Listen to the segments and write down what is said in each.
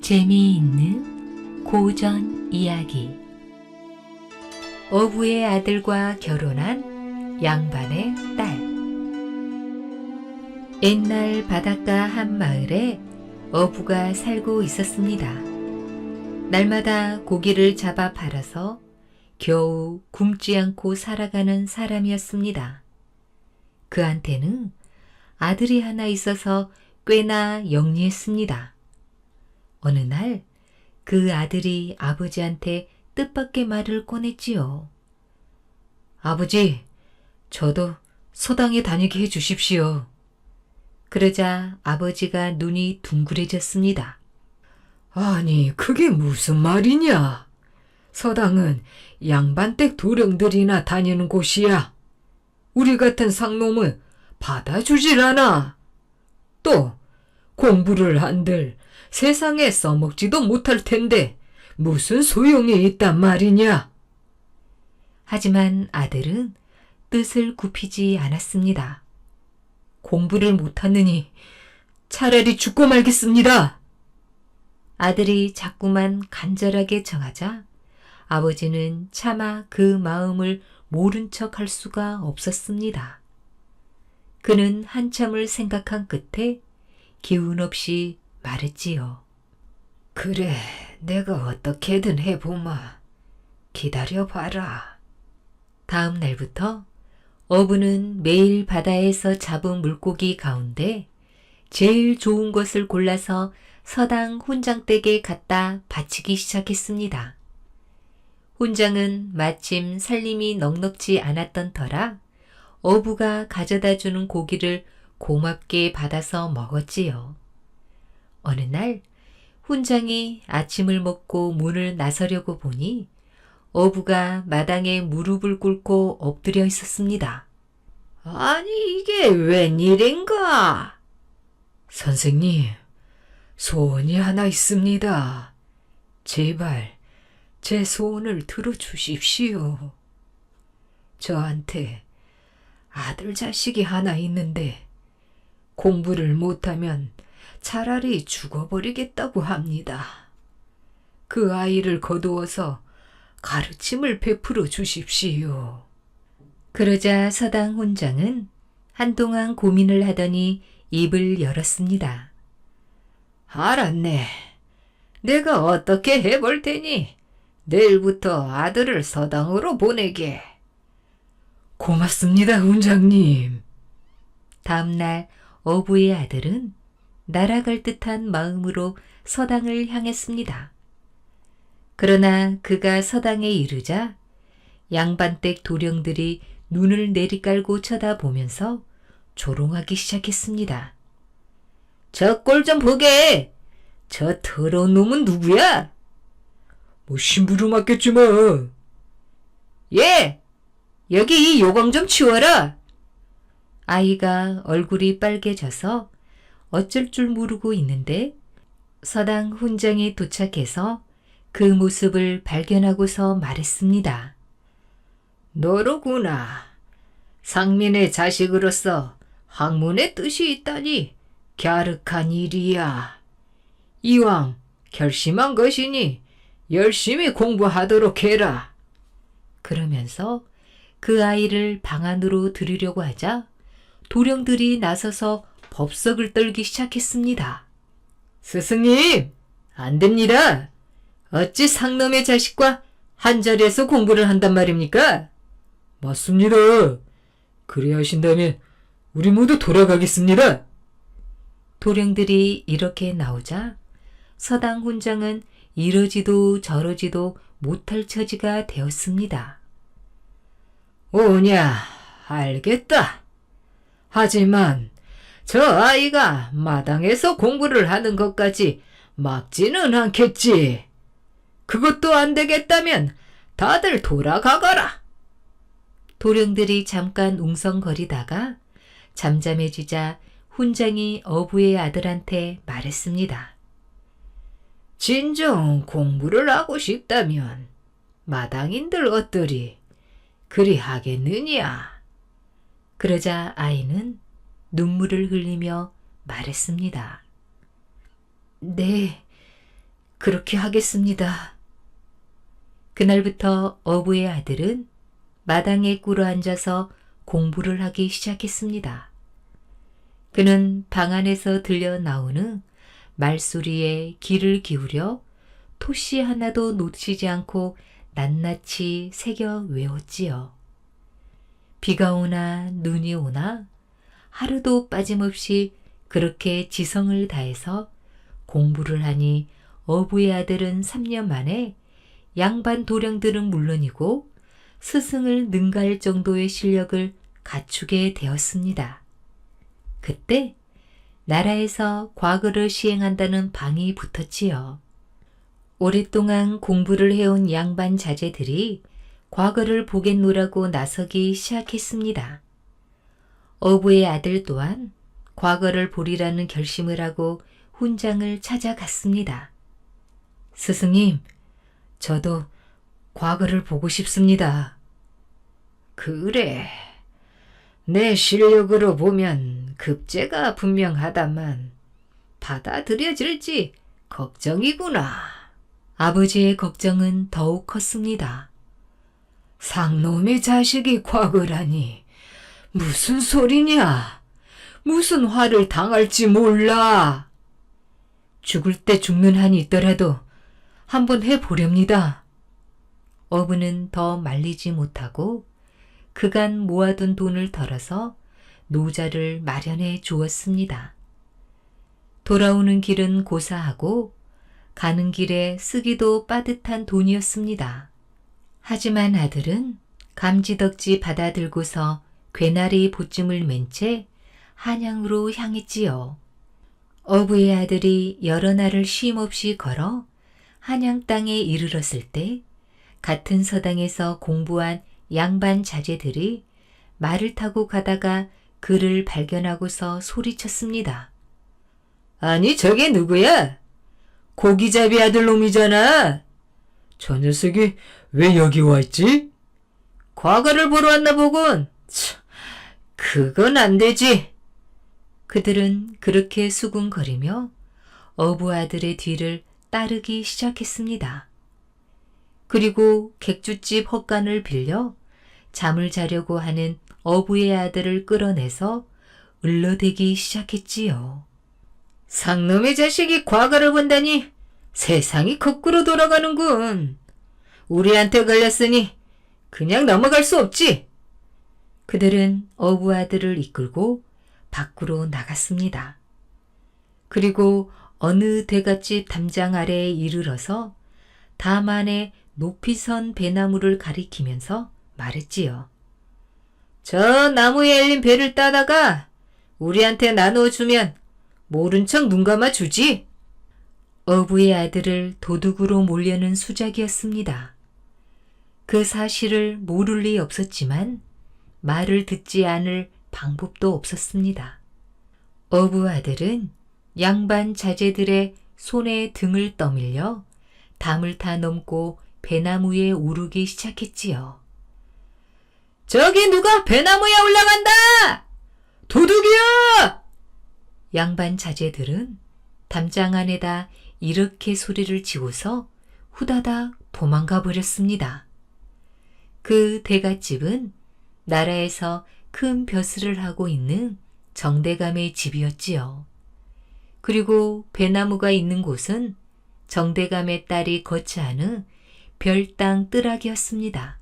재미있는 고전 이야기. 어부의 아들과 결혼한 양반의 딸. 옛날 바닷가 한 마을에 어부가 살고 있었습니다. 날마다 고기를 잡아 팔아서 겨우 굶지 않고 살아가는 사람이었습니다. 그한테는 아들이 하나 있어서 꽤나 영리했습니다. 어느 날 그 아들이 아버지한테 뜻밖의 말을 꺼냈지요. 아버지, 저도 서당에 다니게 해주십시오. 그러자 아버지가 눈이 둥그레졌습니다. 아니, 그게 무슨 말이냐? 서당은 양반댁 도령들이나 다니는 곳이야. 우리 같은 상놈은 받아주질 않아. 또 공부를 한들 세상에 써먹지도 못할 텐데 무슨 소용이 있단 말이냐? 하지만 아들은 뜻을 굽히지 않았습니다. 공부를 못하느니 차라리 죽고 말겠습니다. 아들이 자꾸만 간절하게 청하자 아버지는 차마 그 마음을 모른 척 할 수가 없었습니다. 그는 한참을 생각한 끝에 기운 없이 말했지요. 그래, 내가 어떻게든 해보마. 기다려봐라. 다음 날부터 어부는 매일 바다에서 잡은 물고기 가운데 제일 좋은 것을 골라서 서당 훈장댁에 갖다 바치기 시작했습니다. 훈장은 마침 살림이 넉넉지 않았던 터라 어부가 가져다주는 고기를 고맙게 받아서 먹었지요. 어느 날 훈장이 아침을 먹고 문을 나서려고 보니 어부가 마당에 무릎을 꿇고 엎드려 있었습니다. 아니, 이게 웬일인가? 선생님, 소원이 하나 있습니다. 제발 제 소원을 들어주십시오. 저한테 아들 자식이 하나 있는데 공부를 못하면 차라리 죽어버리겠다고 합니다. 그 아이를 거두어서 가르침을 베풀어 주십시오. 그러자 서당 훈장은 한동안 고민을 하더니 입을 열었습니다. 알았네. 내가 어떻게 해볼 테니 내일부터 아들을 서당으로 보내게. 고맙습니다, 훈장님. 다음날 어부의 아들은 날아갈 듯한 마음으로 서당을 향했습니다. 그러나 그가 서당에 이르자 양반댁 도령들이 눈을 내리깔고 쳐다보면서 조롱하기 시작했습니다. 저 꼴 좀 보게. 저 더러운 놈은 누구야? 심부름 맞겠지 뭐. 예, 여기 이 요강 좀 치워라. 아이가 얼굴이 빨개져서 어쩔 줄 모르고 있는데 서당 훈장이 도착해서 그 모습을 발견하고서 말했습니다. 너로구나. 상민의 자식으로서 학문의 뜻이 있다니 갸륵한 일이야. 이왕 결심한 것이니 열심히 공부하도록 해라. 그러면서 그 아이를 방 안으로 들으려고 하자 도령들이 나서서 법석을 떨기 시작했습니다. 스승님, 안 됩니다. 어찌 상놈의 자식과 한자리에서 공부를 한단 말입니까? 맞습니다. 그리 하신다면 우리 모두 돌아가겠습니다. 도령들이 이렇게 나오자 서당 훈장은 이러지도 저러지도 못할 처지가 되었습니다. 오냐, 알겠다. 하지만 저 아이가 마당에서 공부를 하는 것까지 막지는 않겠지. 그것도 안 되겠다면 다들 돌아가거라. 도령들이 잠깐 웅성거리다가 잠잠해지자 훈장이 어부의 아들한테 말했습니다. 진정 공부를 하고 싶다면 마당인들 어떠리 그리 하겠느냐. 그러자 아이는 눈물을 흘리며 말했습니다. 네, 그렇게 하겠습니다. 그날부터 어부의 아들은 마당에 꿇어 앉아서 공부를 하기 시작했습니다. 그는 방 안에서 들려 나오는 말소리에 귀를 기울여 토시 하나도 놓치지 않고 낱낱이 새겨 외웠지요. 비가 오나 눈이 오나 하루도 빠짐없이 그렇게 지성을 다해서 공부를 하니 어부의 아들은 3년 만에 양반 도령들은 물론이고 스승을 능가할 정도의 실력을 갖추게 되었습니다. 그때 나라에서 과거를 시행한다는 방이 붙었지요. 오랫동안 공부를 해온 양반 자제들이 과거를 보겠노라고 나서기 시작했습니다. 어부의 아들 또한 과거를 보리라는 결심을 하고 훈장을 찾아갔습니다. 스승님, 저도 과거를 보고 싶습니다. 그래, 내 실력으로 보면 급제가 분명하다만 받아들여질지 걱정이구나. 아버지의 걱정은 더욱 컸습니다. 상놈의 자식이 과거라니 무슨 소리냐? 무슨 화를 당할지 몰라. 죽을 때 죽는 한이 있더라도 한번 해보렵니다. 어부는 더 말리지 못하고 그간 모아둔 돈을 털어서 노자를 마련해 주었습니다. 돌아오는 길은 고사하고 가는 길에 쓰기도 빠듯한 돈이었습니다. 하지만 아들은 감지덕지 받아들고서 괴나리 보쯤을 맨 채 한양으로 향했지요. 어부의 아들이 여러 날을 쉼없이 걸어 한양 땅에 이르렀을 때 같은 서당에서 공부한 양반 자제들이 말을 타고 가다가 그를 발견하고서 소리쳤습니다. 아니, 저게 누구야? 고기잡이 아들 놈이잖아. 저 녀석이 왜 여기 와 있지? 과거를 보러 왔나 보군. 참, 그건 안 되지. 그들은 그렇게 수군거리며 어부 아들의 뒤를 따르기 시작했습니다. 그리고 객주집 헛간을 빌려 잠을 자려고 하는 어부의 아들을 끌어내서 을러대기 시작했지요. 상놈의 자식이 과거를 본다니 세상이 거꾸로 돌아가는군. 우리한테 걸렸으니 그냥 넘어갈 수 없지. 그들은 어부 아들을 이끌고 밖으로 나갔습니다. 그리고 어느 대갓집 담장 아래에 이르러서 다만에 높이 선 배나무를 가리키면서 말했지요. 저 나무에 엘린 배를 따다가 우리한테 나눠주면 모른 척 눈 감아 주지. 어부의 아들을 도둑으로 몰려는 수작이었습니다. 그 사실을 모를 리 없었지만 말을 듣지 않을 방법도 없었습니다. 어부 아들은 양반 자제들의 손에 등을 떠밀려 담을 타 넘고 배나무에 오르기 시작했지요. 저기 누가 배나무에 올라간다! 도둑이야! 양반 자제들은 담장 안에다 이렇게 소리를 지고서 후다닥 도망가 버렸습니다. 그 대갓집은 나라에서 큰 벼슬을 하고 있는 정대감의 집이었지요. 그리고 배나무가 있는 곳은 정대감의 딸이 거처하는 별당 뜰락이었습니다.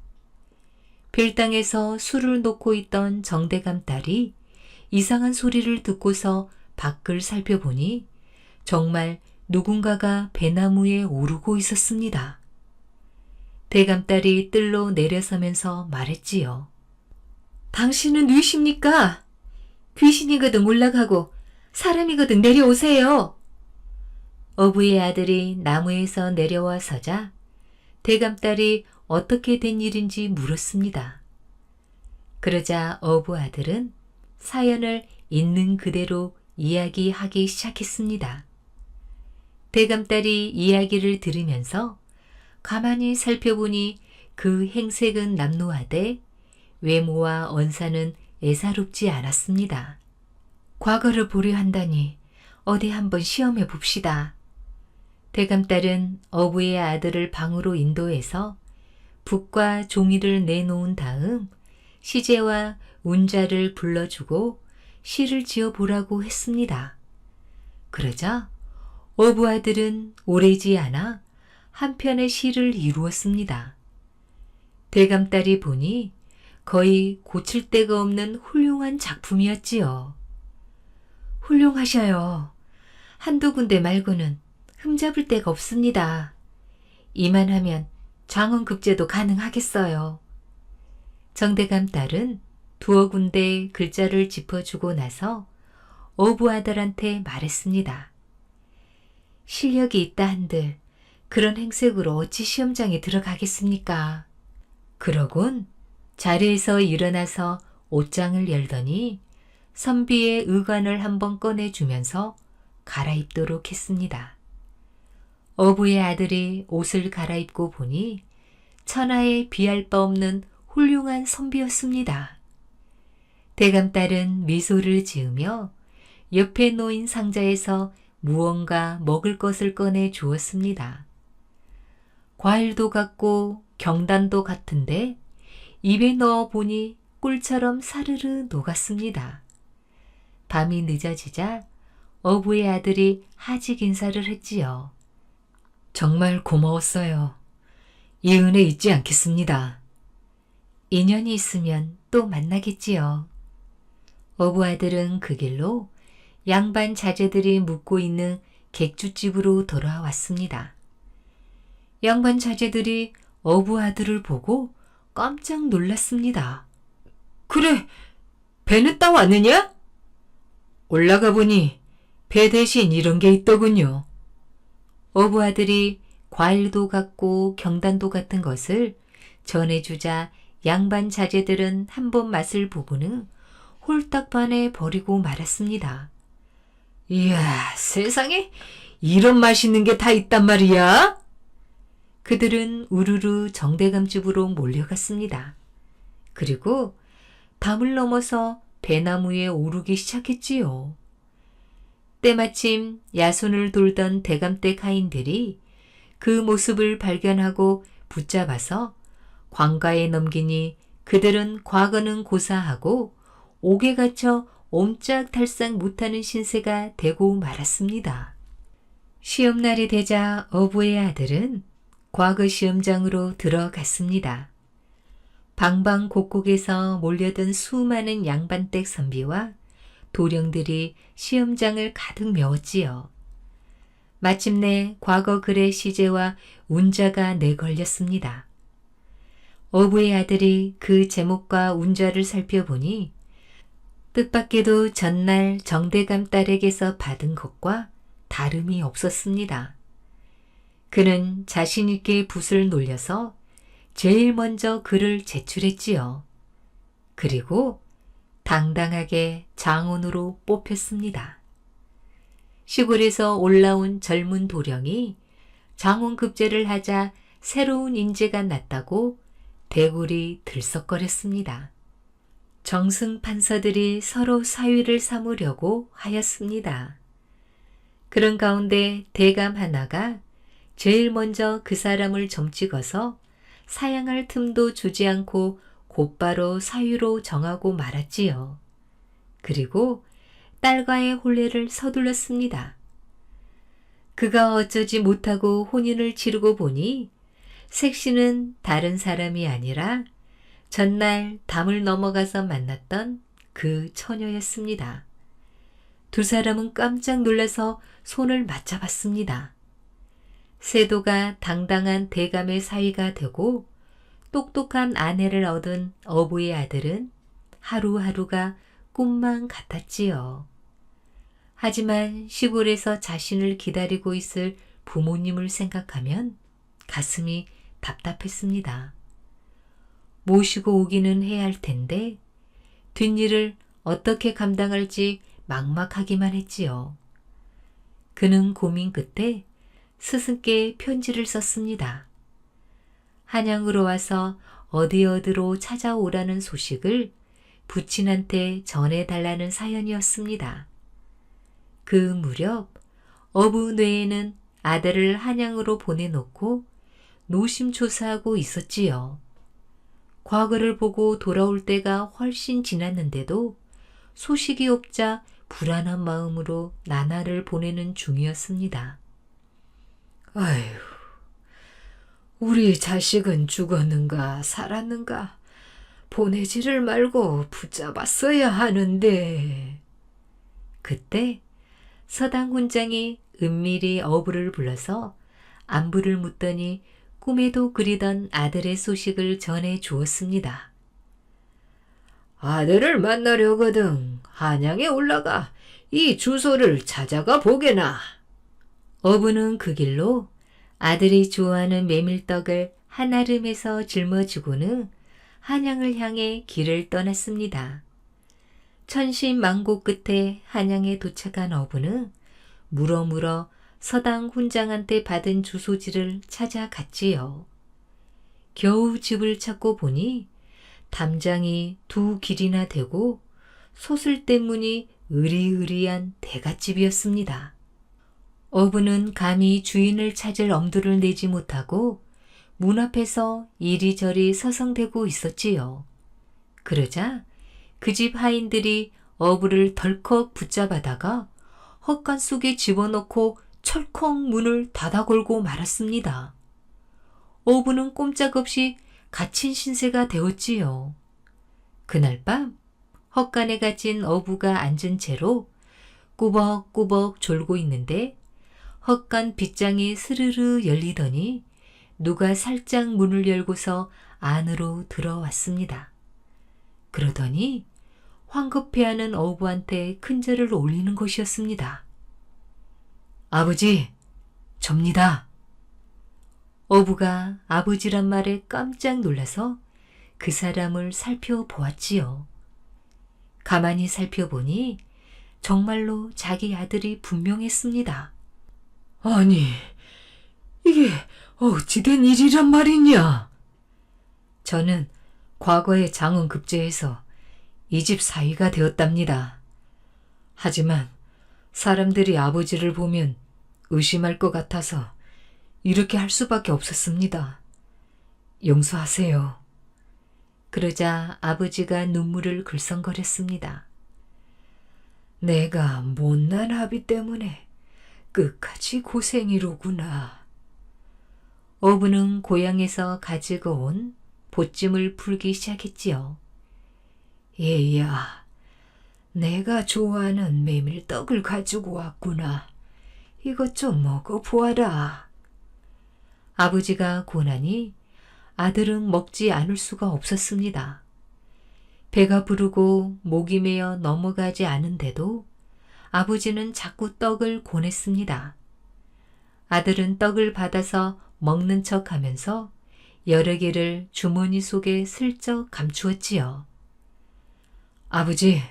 별당에서 술을 놓고 있던 정대감 딸이 이상한 소리를 듣고서 밖을 살펴보니 정말 누군가가 배나무에 오르고 있었습니다. 대감딸이 뜰로 내려서면서 말했지요. 당신은 누이십니까? 귀신이거든 올라가고 사람이거든 내려오세요. 어부의 아들이 나무에서 내려와 서자 대감딸이 어떻게 된 일인지 물었습니다. 그러자 어부 아들은 사연을 있는 그대로 이야기하기 시작했습니다. 대감딸이 이야기를 들으면서 가만히 살펴보니 그 행색은 남루하되 외모와 언사는 애사롭지 대감딸은 어부의 아들을 방으로 인도해서 붓과 종이를 내놓은 다음 시제와 운자를 불러주고 시를 지어보라고 했습니다. 그러자 어부 아들은 오래지 않아 한 편의 시를 이루었습니다. 대감딸이 보니 거의 고칠 데가 없는 훌륭한 작품이었지요. 훌륭하셔요. 한두 군데 말고는 흠잡을 데가 없습니다. 이만하면 장원급제도 가능하겠어요. 정대감 딸은 두어 군데 글자를 짚어주고 나서 어부 아들한테 말했습니다. 실력이 있다 한들 그런 행색으로 어찌 시험장에 들어가겠습니까? 그러곤 자리에서 일어나서 옷장을 열더니 선비의 의관을 한번 꺼내주면서 갈아입도록 했습니다. 어부의 아들이 옷을 갈아입고 보니 천하에 비할 바 없는 훌륭한 선비였습니다. 대감딸은 미소를 지으며 옆에 놓인 상자에서 무언가 먹을 것을 꺼내 주었습니다. 과일도 같고 경단도 같은데 입에 넣어 보니 꿀처럼 사르르 녹았습니다. 밤이 늦어지자 어부의 아들이 하직 인사를 했지요. 정말 고마웠어요. 이 은혜 잊지 않겠습니다. 인연이 있으면 또 만나겠지요. 어부 아들은 그 길로 양반 자제들이 묵고 있는 객주집으로 돌아왔습니다. 양반 자제들이 어부 아들을 보고 깜짝 놀랐습니다. 그래, 배는 따 왔느냐? 올라가 보니 배 대신 이런 게 있더군요. 어부 아들이 과일도 같고 경단도 같은 것을 전해주자 양반 자제들은 한번 맛을 보고는 홀딱 반해 버리고 말았습니다. 이야, 세상에 이런 맛있는 게 다 있단 말이야? 그들은 우르르 정대감 집으로 몰려갔습니다. 그리고 담을 넘어서 배나무에 오르기 시작했지요. 때마침 야손을 돌던 대감댁 하인들이 그 모습을 발견하고 붙잡아서 관가에 넘기니 그들은 과거는 고사하고 옥에 갇혀 옴짝달싹 못하는 신세가 되고 말았습니다. 시험날이 되자 어부의 아들은 과거 시험장으로 들어갔습니다. 방방곡곡에서 몰려든 수많은 양반댁 선비와 도령들이 시험장을 가득 메웠지요. 마침내 과거 글의 시제와 운자가 내걸렸습니다. 어부의 아들이 그 제목과 운자를 살펴보니 뜻밖에도 전날 정대감 딸에게서 받은 것과 다름이 없었습니다. 그는 자신 있게 붓을 놀려서 제일 먼저 글을 제출했지요. 그리고 당당하게 장원으로 뽑혔습니다. 시골에서 올라온 젊은 도령이 장원급제를 하자 새로운 인재가 났다고 대골이 들썩거렸습니다. 정승 판서들이 서로 사위를 삼으려고 하였습니다. 그런 가운데 대감 하나가 제일 먼저 그 사람을 점 찍어서 사양할 틈도 주지 않고 곧바로 사위로 정하고 말았지요. 그리고 딸과의 혼례를 서둘렀습니다. 그가 어쩌지 못하고 혼인을 치르고 보니 색시는 다른 사람이 아니라 전날 담을 넘어가서 만났던 그 처녀였습니다. 두 사람은 깜짝 놀라서 손을 맞잡았습니다. 세도가 당당한 대감의 사위가 되고 똑똑한 아내를 얻은 어부의 아들은 하루하루가 꿈만 같았지요. 하지만 시골에서 자신을 기다리고 있을 부모님을 생각하면 가슴이 답답했습니다. 모시고 오기는 해야 할 텐데 뒷일을 어떻게 감당할지 막막하기만 했지요. 그는 고민 끝에 스승께 편지를 썼습니다. 한양으로 와서 어디어디로 찾아오라는 소식을 부친한테 전해달라는 사연이었습니다. 그 무렵 어부 뇌에는 아들을 한양으로 보내놓고 노심초사하고 있었지요. 과거를 보고 돌아올 때가 훨씬 지났는데도 소식이 없자 불안한 마음으로 나날을 보내는 중이었습니다. 아휴, 우리 자식은 죽었는가 살았는가 보내지를 말고 붙잡았어야 하는데. 그때 서당 훈장이 은밀히 어부를 불러서 안부를 묻더니 꿈에도 그리던 아들의 소식을 전해 주었습니다. 아들을 만나려거든 한양에 올라가 이 주소를 찾아가 보게나. 어부는 그 길로 아들이 좋아하는 메밀떡을 한아름에서 짊어지고는 한양을 향해 길을 떠났습니다. 천신만고 끝에 한양에 도착한 어부는 물어물어 서당 훈장한테 받은 주소지를 찾아갔지요. 겨우 집을 찾고 보니 담장이 두 길이나 되고 소슬대 문이 으리으리한 대갓집이었습니다. 어부는 감히 주인을 찾을 엄두를 내지 못하고 문 앞에서 이리저리 서성대고 있었지요. 그러자 그 집 하인들이 어부를 덜컥 붙잡아다가 헛간 속에 집어넣고 철컥 문을 닫아 걸고 말았습니다. 어부는 꼼짝없이 갇힌 신세가 되었지요. 그날 밤 헛간에 갇힌 어부가 앉은 채로 꾸벅꾸벅 졸고 있는데 헛간 빗장이 스르르 열리더니 누가 살짝 문을 열고서 안으로 들어왔습니다. 그러더니 황급해하는 어부한테 큰절을 올리는 것이었습니다. 아버지, 접니다. 어부가 아버지란 말에 깜짝 놀라서 그 사람을 살펴보았지요. 가만히 살펴보니 정말로 자기 아들이 분명했습니다. 아니, 이게 어찌된 일이란 말이냐? 저는 과거에 장원 급제해서 이 집 사위가 되었답니다. 하지만 사람들이 아버지를 보면 의심할 것 같아서 이렇게 할 수밖에 없었습니다. 용서하세요. 그러자 아버지가 눈물을 글썽거렸습니다. 내가 못난 아비 때문에 끝까지 고생이로구나. 어부는 고향에서 가지고 온 보찜을 풀기 시작했지요. 얘야, 내가 좋아하는 메밀떡을 가지고 왔구나. 이것 좀 먹어보아라. 아버지가 고나니 아들은 먹지 않을 수가 없었습니다. 배가 부르고 목이 메어 넘어가지 않은데도 아버지는 자꾸 떡을 고냈습니다. 아들은 떡을 받아서 먹는 척하면서 여러 개를 주머니 속에 슬쩍 감추었지요. 아버지,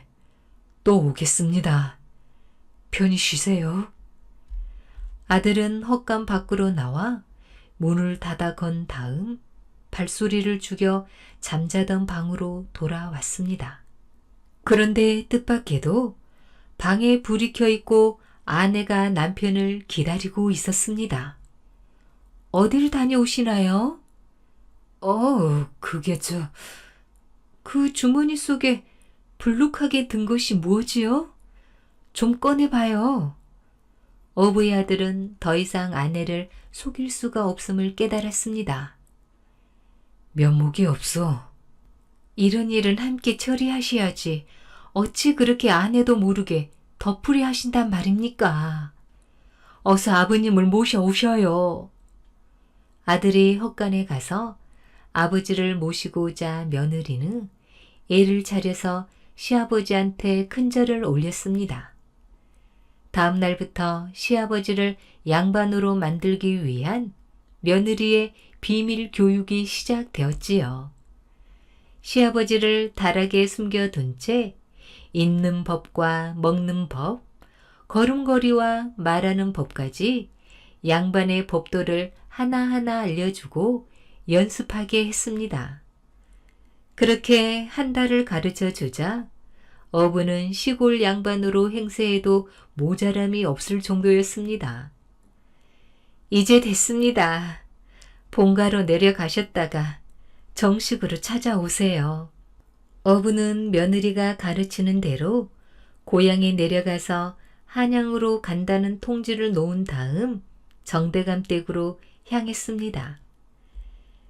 또 오겠습니다. 편히 쉬세요. 아들은 헛간 밖으로 나와 문을 닫아 건 다음 발소리를 죽여 잠자던 방으로 돌아왔습니다. 그런데 뜻밖에도 방에 불이 켜 있고 아내가 남편을 기다리고 있었습니다. 어딜 다녀오시나요? 그게 그 주머니 속에 불룩하게 든 것이 무엇이요? 좀 꺼내봐요. 어부의 아들은 더 이상 아내를 속일 수가 없음을 깨달았습니다. 면목이 없어. 이런 일은 함께 처리하셔야지. 어찌 그렇게 아내도 모르게 덮으리 하신단 말입니까? 어서 아버님을 모셔오셔요. 아들이 헛간에 가서 아버지를 모시고 오자 며느리는 애를 차려서 시아버지한테 큰절을 올렸습니다. 다음 날부터 시아버지를 양반으로 만들기 위한 며느리의 비밀 교육이 시작되었지요. 시아버지를 다락에 숨겨둔 채 있는 법과 먹는 법, 걸음걸이와 말하는 법까지 양반의 법도를 하나하나 알려주고 연습하게 했습니다. 그렇게 한 달을 가르쳐 주자 어부는 시골 양반으로 행세해도 모자람이 없을 정도였습니다. 이제 됐습니다. 본가로 내려가셨다가 정식으로 찾아오세요. 어부는 며느리가 가르치는 대로 고향에 내려가서 한양으로 간다는 통지를 놓은 다음 정대감 댁으로 향했습니다.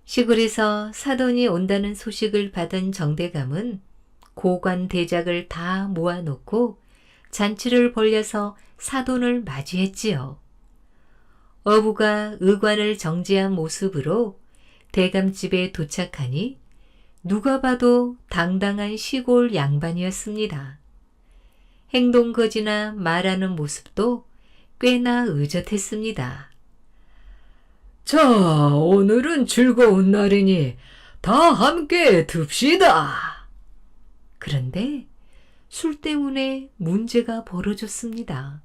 시골에서 사돈이 온다는 소식을 받은 정대감은 고관 대작을 다 모아놓고 잔치를 벌려서 사돈을 맞이했지요. 어부가 의관을 정지한 모습으로 대감집에 도착하니 누가 봐도 당당한 시골 양반이었습니다. 행동거지나 말하는 모습도 꽤나 의젓했습니다. 자, 오늘은 즐거운 날이니 다 함께 듭시다. 그런데 술 때문에 문제가 벌어졌습니다.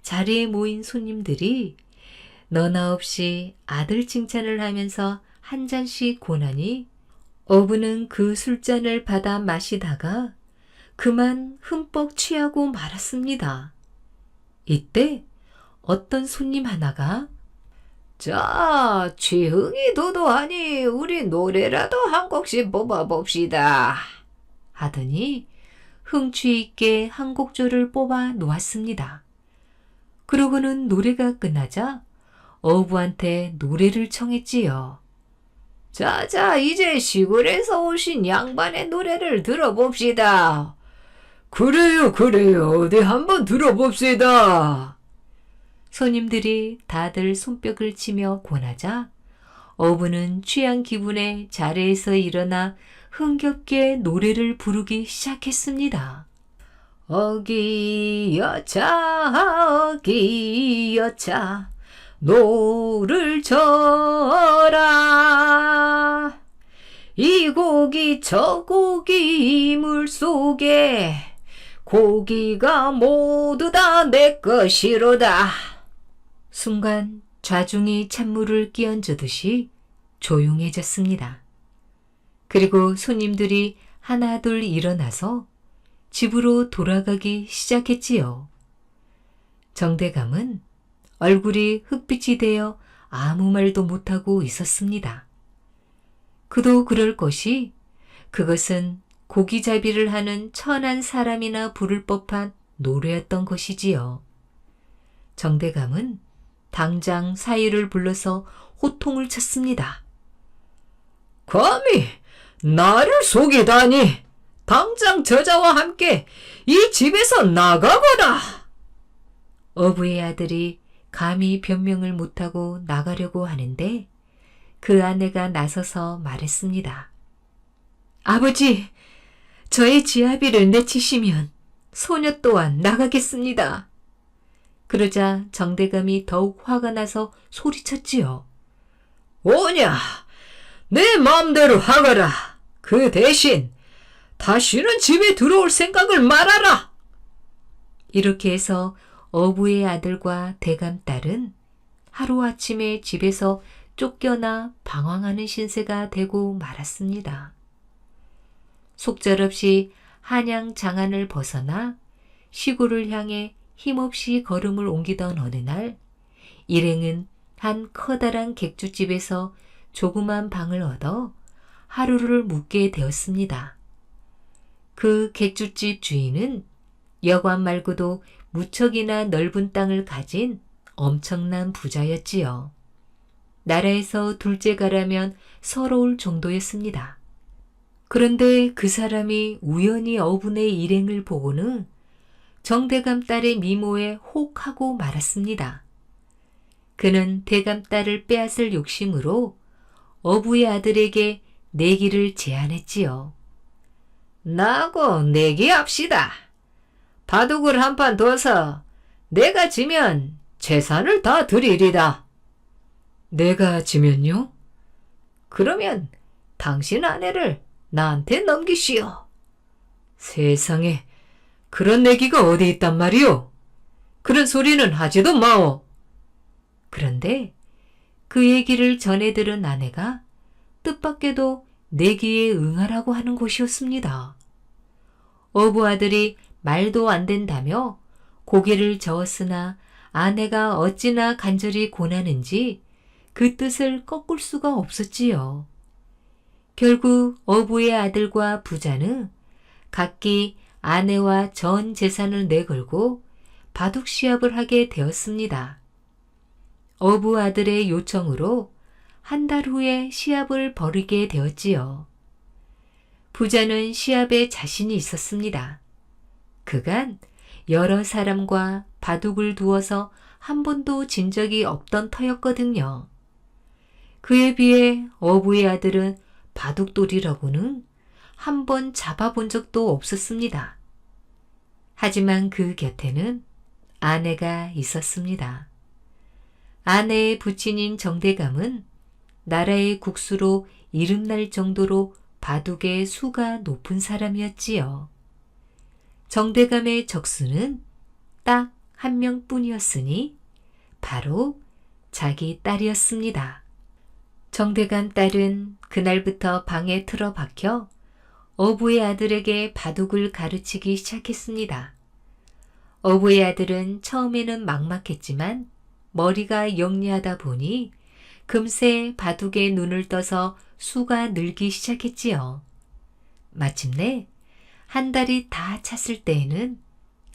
자리에 모인 손님들이 너나 없이 아들 칭찬을 하면서 한 잔씩 고나니 어부는 그 술잔을 받아 마시다가 그만 흠뻑 취하고 말았습니다. 이때 어떤 손님 하나가 자, 취흥이 도도하니 우리 노래라도 한 곡씩 뽑아봅시다. 하더니 흥취 있게 한 곡조를 뽑아 놓았습니다. 그러고는 노래가 끝나자 어부한테 노래를 청했지요. 자자, 이제 시골에서 오신 양반의 노래를 들어봅시다. 그래요, 그래요. 어디 한번 들어봅시다. 손님들이 다들 손뼉을 치며 권하자 어부는 취한 기분에 자리에서 일어나 흥겹게 노래를 부르기 시작했습니다. 어기여차 어기여차 노를 져라 이 고기 저 고기 물속에 고기가 모두 다 내 것이로다. 순간 좌중이 찬물을 끼얹듯이 조용해졌습니다. 그리고 손님들이 하나둘 일어나서 집으로 돌아가기 시작했지요. 정대감은 얼굴이 흑빛이 되어 아무 말도 못하고 있었습니다. 그도 그럴 것이 그것은 고기잡이를 하는 천한 사람이나 부를 법한 노래였던 것이지요. 정대감은 당장 사위를 불러서 호통을 쳤습니다. 감히 나를 속이다니 당장 저자와 함께 이 집에서 나가거라. 어부의 아들이 감히 변명을 못하고 나가려고 하는데 그 아내가 나서서 말했습니다. 아버지, 저의 지아비를 내치시면 소녀 또한 나가겠습니다. 그러자 정대감이 더욱 화가 나서 소리쳤지요. 오냐, 내 마음대로 하거라. 그 대신 다시는 집에 들어올 생각을 말아라. 이렇게 해서 어부의 아들과 대감 딸은 하루아침에 집에서 쫓겨나 방황하는 신세가 되고 말았습니다. 속절없이 한양 장안을 벗어나 시골을 향해 힘없이 걸음을 옮기던 어느 날 일행은 한 커다란 객주집에서 조그만 방을 얻어 하루를 묵게 되었습니다. 그 객주집 주인은 여관 말고도 무척이나 넓은 땅을 가진 엄청난 부자였지요. 나라에서 둘째가라면 서러울 정도였습니다. 그런데 그 사람이 우연히 어분의 일행을 보고는 정대감 딸의 미모에 혹하고 말았습니다. 그는 대감 딸을 빼앗을 욕심으로 어부의 아들에게 내기를 제안했지요. 나고 내기합시다. 바둑을 한 판 둬서 내가 지면 재산을 다 드리리다. 내가 지면요? 그러면 당신 아내를 나한테 넘기시오. 세상에, 그런 내기가 어디 있단 말이오? 그런 소리는 하지도 마오. 그런데 그 얘기를 전해 들은 아내가 뜻밖에도 내기에 응하라고 하는 것이었습니다. 어부 아들이 말도 안 된다며 고개를 저었으나 아내가 어찌나 간절히 권하는지 그 뜻을 꺾을 수가 없었지요. 결국 어부의 아들과 부자는 각기 아내와 전 재산을 내걸고 바둑 시합을 하게 되었습니다. 어부 아들의 요청으로 한 달 후에 시합을 벌이게 되었지요. 부자는 시합에 자신이 있었습니다. 그간 여러 사람과 바둑을 두어서 한 번도 진 적이 없던 터였거든요. 그에 비해 어부의 아들은 바둑돌이라고는 한 번 잡아본 적도 없었습니다. 하지만 그 곁에는 아내가 있었습니다. 아내의 부친인 정대감은 나라의 국수로 이름날 정도로 바둑의 수가 높은 사람이었지요. 정대감의 적수는 딱 한 명뿐이었으니 바로 자기 딸이었습니다. 정대감 딸은 그날부터 방에 틀어박혀 어부의 아들에게 바둑을 가르치기 시작했습니다. 어부의 아들은 처음에는 막막했지만 머리가 영리하다 보니 금세 바둑에 눈을 떠서 수가 늘기 시작했지요. 마침내 한 달이 다 찼을 때에는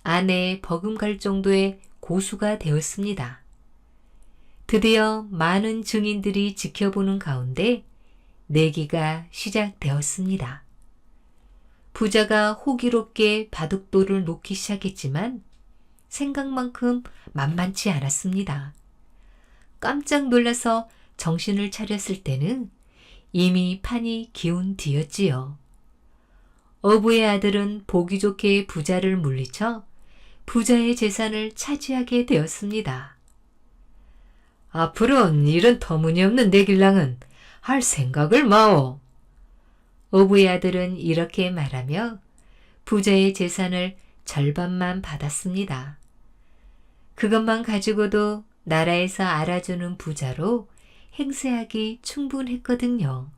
아내의 버금갈 정도의 고수가 되었습니다. 드디어 많은 증인들이 지켜보는 가운데 내기가 시작되었습니다. 부자가 호기롭게 바둑돌을 놓기 시작했지만 생각만큼 만만치 않았습니다. 깜짝 놀라서 정신을 차렸을 때는 이미 판이 기운 뒤였지요. 어부의 아들은 보기 좋게 부자를 물리쳐 부자의 재산을 차지하게 되었습니다. 앞으로는 이런 터무니없는 내길랑은 할 생각을 마오. 어부의 아들은 이렇게 말하며 부자의 재산을 절반만 받았습니다. 그것만 가지고도 나라에서 알아주는 부자로 행세하기 충분했거든요.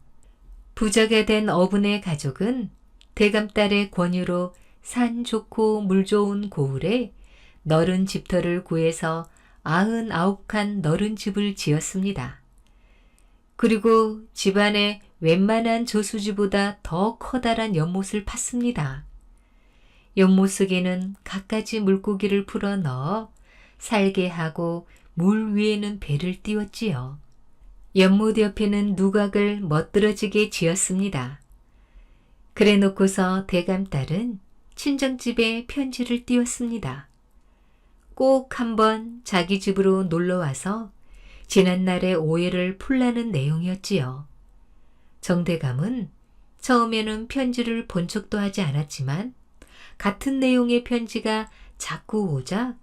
부자가 된 어분의 가족은 대감딸의 권유로 산 좋고 물 좋은 고을에 너른 집터를 구해서 99칸 너른 집을 지었습니다. 그리고 집안에 웬만한 저수지보다 더 커다란 연못을 팠습니다. 연못 속에는 갖가지 물고기를 풀어 넣어 살게 하고 물 위에는 배를 띄웠지요. 연못 옆에는 누각을 멋들어지게 지었습니다. 그래 놓고서 대감딸은 친정집에 편지를 띄웠습니다. 꼭 한번 자기 집으로 놀러와서 지난날의 오해를 풀라는 내용이었지요. 정대감은 처음에는 편지를 본 척도 하지 않았지만 같은 내용의 편지가 자꾸 오자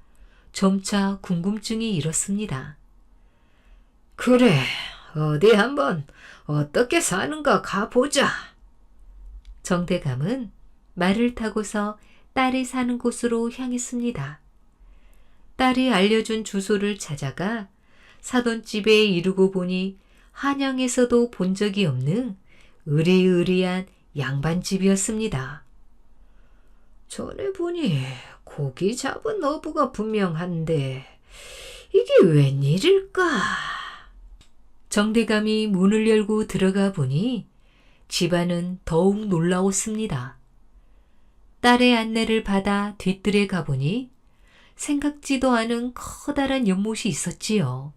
점차 궁금증이 일었습니다. 그래, 어디 한번 어떻게 사는가 가보자. 정대감은 말을 타고서 딸이 사는 곳으로 향했습니다. 딸이 알려준 주소를 찾아가 사돈집에 이르고 보니 한양에서도 본 적이 없는 으리으리한 양반집이었습니다. 전에 보니 고기 잡은 어부가 분명한데 이게 웬일일까? 정대감이 문을 열고 들어가 보니 집안은 더욱 놀라웠습니다. 딸의 안내를 받아 뒤뜰에 가보니 생각지도 않은 커다란 연못이 있었지요.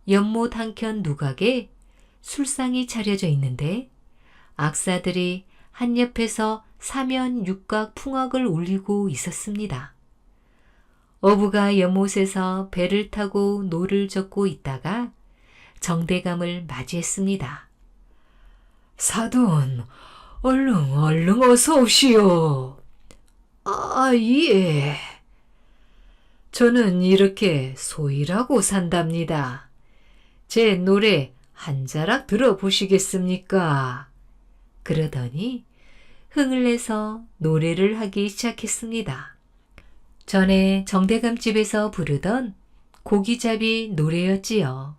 연못 한켠 누각에 술상이 차려져 있는데 악사들이 한 옆에서 사면 육각 풍악을 울리고 있었습니다. 어부가 연못에서 배를 타고 노를 젓고 있다가 정대감을 맞이했습니다. 사돈, 얼른 어서 오시오. 아, 예. 저는 이렇게 소일하고 산답니다. 제 노래 한 자락 들어보시겠습니까? 그러더니 흥을 내서 노래를 하기 시작했습니다. 전에 정대감 집에서 부르던 고기잡이 노래였지요.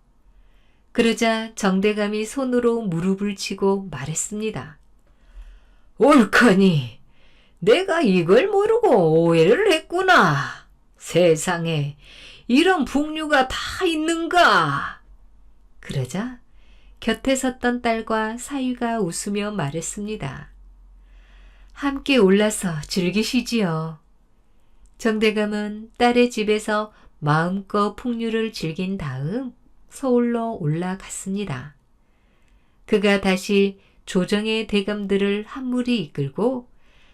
그러자 정대감이 손으로 무릎을 치고 말했습니다. 옳거니, 내가 이걸 모르고 오해를 했구나. 세상에 이런 풍류가 다 있는가? 그러자 곁에 섰던 딸과 사위가 웃으며 말했습니다. 함께 올라서 즐기시지요. 정대감은 딸의 집에서 마음껏 풍류를 즐긴 다음 서울로 올라갔습니다. 그가 다시 조정의 대감들을 한 무리 이끌고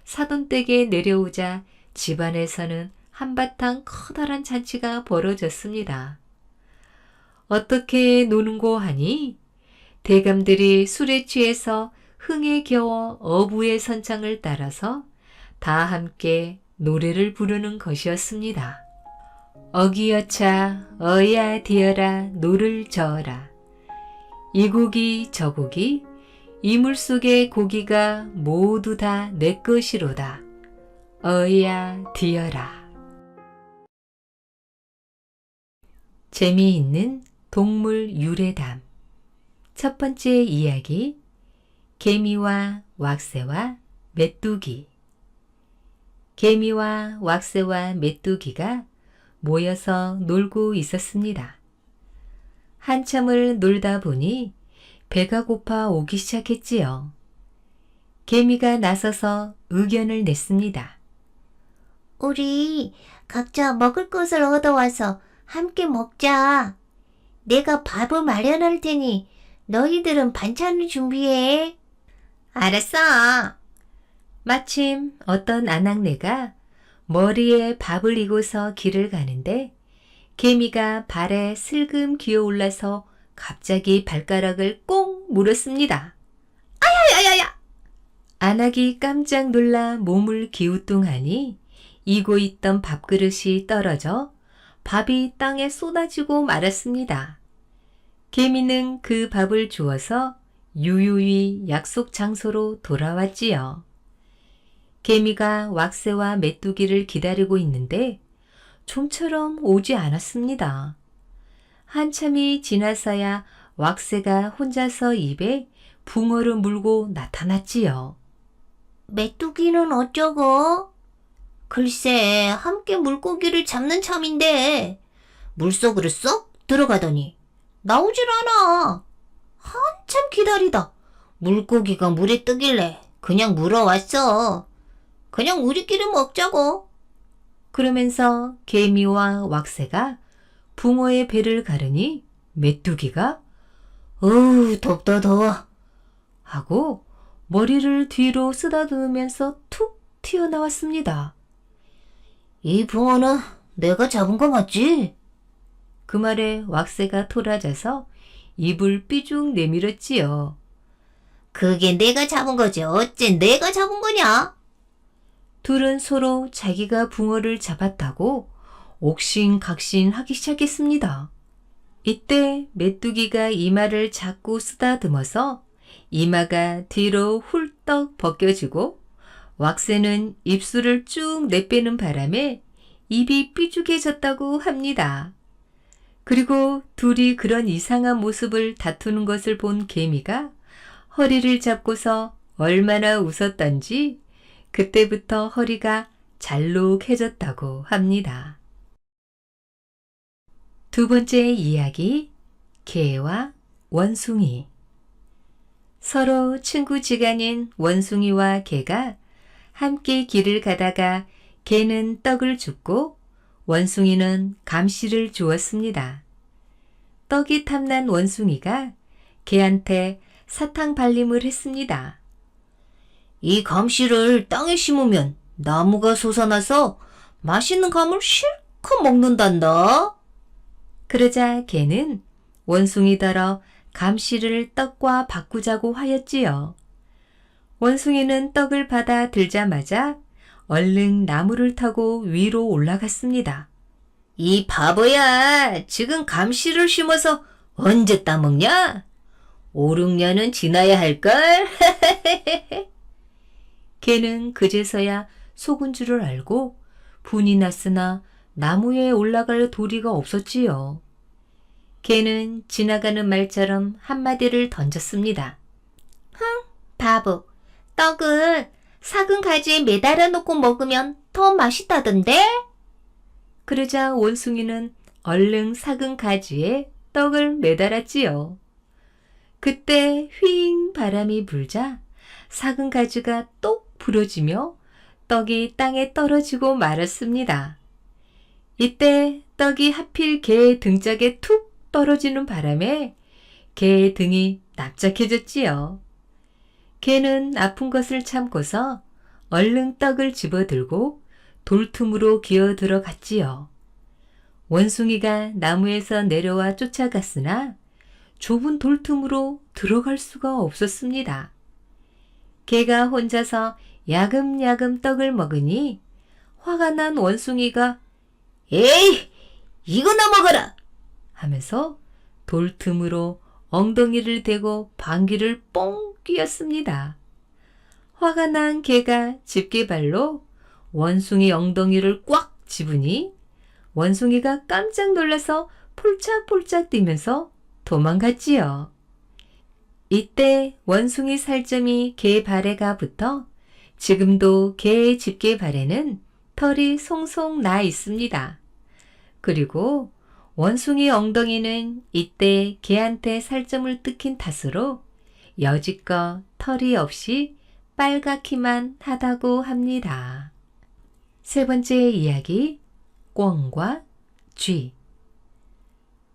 사돈댁에 내려오자 집안에서는 한바탕 커다란 잔치가 벌어졌습니다. 어떻게 노는고 하니 대감들이 술에 취해서 흥에 겨워 어부의 선창을 따라서 다 함께 노래를 부르는 것이었습니다. 어기여차 어야 디어라 노를 저어라. 이 고기 저 고기 이 물속의 고기가 모두 다 내 것이로다. 어야 디어라. 재미있는 동물 유래담. 첫 번째 이야기, 개미와 왁새와 메뚜기. 개미와 왁새와 메뚜기가 모여서 놀고 있었습니다. 한참을 놀다 보니 배가 고파 오기 시작했지요. 개미가 나서서 의견을 냈습니다. 우리 각자 먹을 것을 얻어와서 함께 먹자. 내가 밥을 마련할 테니 너희들은 반찬을 준비해. 알았어. 마침 어떤 아낙네가 머리에 밥을 이고서 길을 가는데 개미가 발에 슬금 기어올라서 갑자기 발가락을 꽁 물었습니다. 야야야! 아낙이 깜짝 놀라 몸을 기우뚱하니 이고 있던 밥그릇이 떨어져 밥이 땅에 쏟아지고 말았습니다. 개미는 그 밥을 주워서 유유히 약속 장소로 돌아왔지요. 개미가 왁새와 메뚜기를 기다리고 있는데 좀처럼 오지 않았습니다. 한참이 지나서야 왁새가 혼자서 입에 붕어를 물고 나타났지요. 메뚜기는 어쩌고? 글쎄, 함께 물고기를 잡는 참인데 물속으로 쏙 들어가더니 나오질 않아. 한참 기다리다 물고기가 물에 뜨길래 그냥 물어왔어. 그냥 우리끼리 먹자고. 그러면서 개미와 왁새가 붕어의 배를 가르니 메뚜기가 어우, 덥다 더워. 하고 머리를 뒤로 쓰다듬으면서 툭 튀어나왔습니다. 이 붕어는 내가 잡은 거 맞지? 그 말에 왁새가 토라져서 입을 삐죽 내밀었지요. 그게 내가 잡은 거지. 어째 내가 잡은 거냐? 둘은 서로 자기가 붕어를 잡았다고 옥신각신 하기 시작했습니다. 이때 메뚜기가 이마를 자꾸 쓰다듬어서 이마가 뒤로 훌떡 벗겨지고 왁새는 입술을 쭉 내빼는 바람에 입이 삐죽해졌다고 합니다. 그리고 둘이 그런 이상한 모습을 다투는 것을 본 개미가 허리를 잡고서 얼마나 웃었던지 그때부터 허리가 잘록해졌다고 합니다. 두 번째 이야기, 개와 원숭이. 서로 친구지간인 원숭이와 개가 함께 길을 가다가 개는 떡을 줍고 원숭이는 감시를 주었습니다. 떡이 탐난 원숭이가 개한테 사탕 발림을 했습니다. 이 감씨를 땅에 심으면 나무가 솟아나서 맛있는 감을 실컷 먹는단다. 그러자 개는 원숭이더러 감씨를 떡과 바꾸자고 하였지요. 원숭이는 떡을 받아 들자마자 얼른 나무를 타고 위로 올라갔습니다. 이 바보야, 지금 감씨를 심어서 언제 따먹냐? 5, 6년은 지나야 할걸? 개는 그제서야 속은 줄을 알고 분이 났으나 나무에 올라갈 도리가 없었지요. 개는 지나가는 말처럼 한마디를 던졌습니다. 바보, 떡은 삭은 가지에 매달아 놓고 먹으면 더 맛있다던데? 그러자 원숭이는 얼른 삭은 가지에 떡을 매달았지요. 그때 휘잉 바람이 불자 삭은 가지가 똑 부러지며 떡이 땅에 떨어지고 말았습니다. 이때 떡이 하필 개의 등짝에 툭 떨어지는 바람에 개의 등이 납작해졌지요. 개는 아픈 것을 참고서 얼른 떡을 집어들고 돌틈으로 기어 들어갔지요. 원숭이가 나무에서 내려와 쫓아갔으나 좁은 돌틈으로 들어갈 수가 없었습니다. 개가 혼자서 야금야금 떡을 먹으니 화가 난 원숭이가 에이, 이거나 먹어라. 하면서 돌틈으로 엉덩이를 대고 방귀를 뽕 뀌었습니다. 화가 난 개가 집게발로 원숭이 엉덩이를 꽉 집으니 원숭이가 깜짝 놀라서 폴짝폴짝 뛰면서 도망갔지요. 이때 원숭이 살점이 개 발에가 붙어 지금도 개의 집게발에는 털이 송송 나 있습니다. 그리고 원숭이 엉덩이는 이때 개한테 살점을 뜯긴 탓으로 여지껏 털이 없이 빨갛기만 하다고 합니다. 세 번째 이야기, 꿩과 쥐.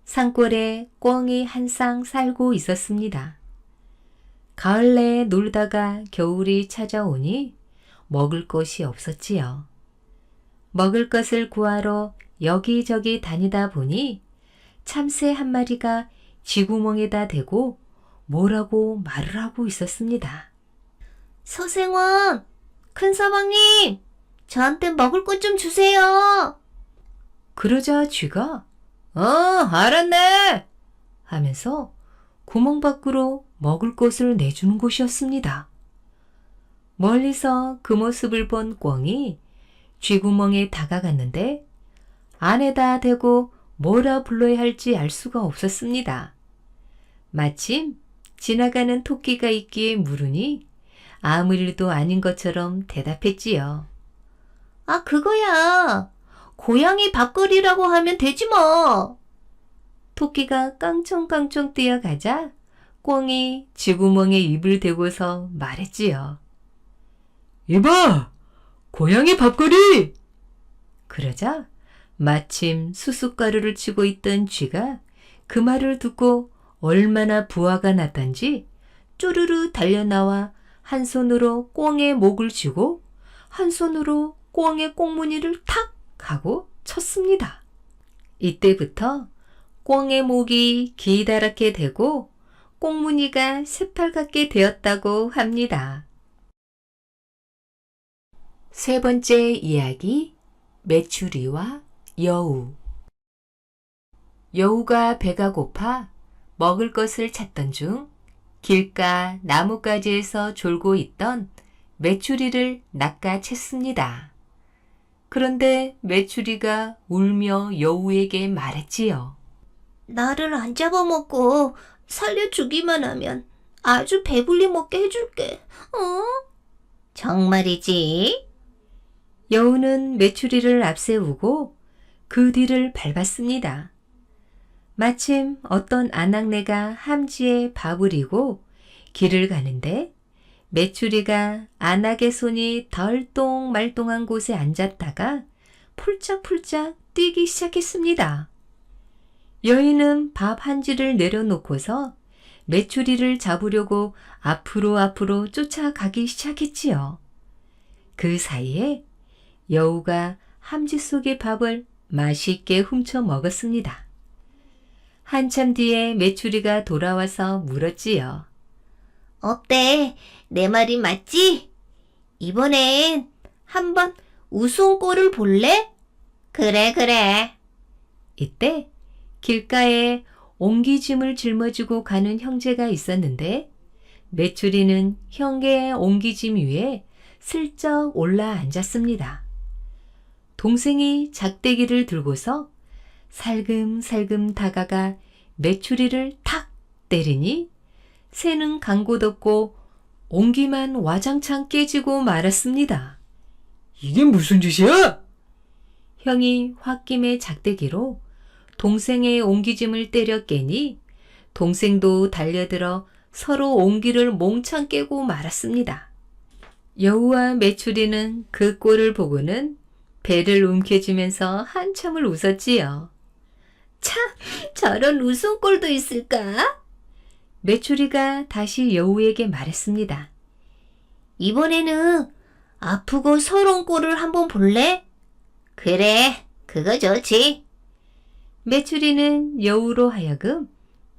산골에 꿩이 한 쌍 살고 있었습니다. 가을 내에 놀다가 겨울이 찾아오니 먹을 것이 없었지요. 먹을 것을 구하러 여기저기 다니다 보니 참새 한 마리가 쥐구멍에다 대고 뭐라고 말을 하고 있었습니다. 서생원, 큰서방님, 저한테 먹을 것 좀 주세요. 그러자 쥐가 알았네 하면서 구멍 밖으로 먹을 것을 내주는 곳이었습니다. 멀리서 그 모습을 본 꿩이 쥐구멍에 다가갔는데 안에다 대고 뭐라 불러야 할지 알 수가 없었습니다. 마침 지나가는 토끼가 있기에 물으니 아무 일도 아닌 것처럼 대답했지요. 아, 그거야. 고양이 밥거리라고 하면 되지 뭐. 토끼가 깡총깡총 뛰어가자 꿩이 쥐구멍에 입을 대고서 말했지요. 이봐! 고양이 밥거리! 그러자 마침 수숫가루를 치고 있던 쥐가 그 말을 듣고 얼마나 부화가 났던지 쪼르르 달려나와 한 손으로 꿩의 목을 쥐고 한 손으로 꿩의 꽁무니를 탁 하고 쳤습니다. 이때부터 꿩의 목이 기다랗게 되고 꽁무니가 새빨갛게 되었다고 합니다. 세 번째 이야기, 메추리와 여우. 여우가 배가 고파 먹을 것을 찾던 중 길가 나뭇가지에서 졸고 있던 메추리를 낚아챘습니다. 그런데 메추리가 울며 여우에게 말했지요. 나를 안 잡아먹고 살려주기만 하면 아주 배불리 먹게 해줄게. 정말이지? 여우는 메추리를 앞세우고 그 뒤를 밟았습니다. 마침 어떤 아낙네가 함지에 밥을 이고 길을 가는데 메추리가 아낙의 손이 덜똥말똥한 곳에 앉았다가 폴짝폴짝 뛰기 시작했습니다. 여인은 밥 한 지를 내려놓고서 메추리를 잡으려고 앞으로 쫓아가기 시작했지요. 그 사이에 여우가 함지 속의 밥을 맛있게 훔쳐 먹었습니다. 한참 뒤에 메추리가 돌아와서 물었지요. 어때? 내 말이 맞지? 이번엔 한번 우스운 꼴을 볼래? 그래. 이때 길가에 옹기짐을 짊어지고 가는 형제가 있었는데 메추리는 형제의 옹기짐 위에 슬쩍 올라 앉았습니다. 동생이 작대기를 들고서 살금살금 다가가 메추리를 탁 때리니 새는 간 곳 없고 옹기만 와장창 깨지고 말았습니다. 이게 무슨 짓이야? 형이 홧김에 작대기로 동생의 옹기짐을 때려 깨니 동생도 달려들어 서로 옹기를 몽창 깨고 말았습니다. 여우와 메추리는 그 꼴을 보고는 배를 움켜쥐면서 한참을 웃었지요. 참, 저런 웃음꼴도 있을까? 메추리가 다시 여우에게 말했습니다. 이번에는 아프고 서러운 꼴을 한번 볼래? 그래, 그거 좋지. 메추리는 여우로 하여금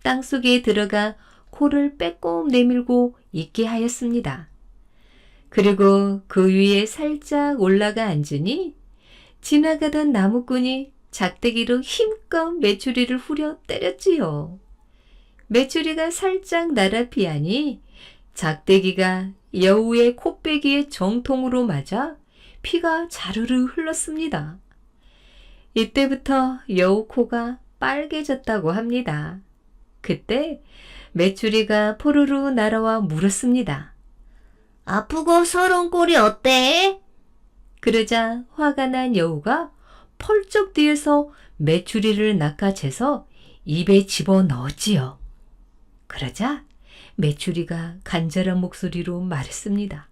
땅속에 들어가 코를 빼꼼 내밀고 있게 하였습니다. 그리고 그 위에 살짝 올라가 앉으니 지나가던 나무꾼이 작대기로 힘껏 메추리를 후려 때렸지요. 메추리가 살짝 날아 피하니 작대기가 여우의 코빼기에 정통으로 맞아 피가 자르르 흘렀습니다. 이때부터 여우 코가 빨개졌다고 합니다. 그때 메추리가 포르르 날아와 물었습니다. 아프고 서러운 꼴이 어때? 그러자 화가 난 여우가 펄쩍 뛰어서 메추리를 낚아채서 입에 집어넣었지요. 그러자 메추리가 간절한 목소리로 말했습니다.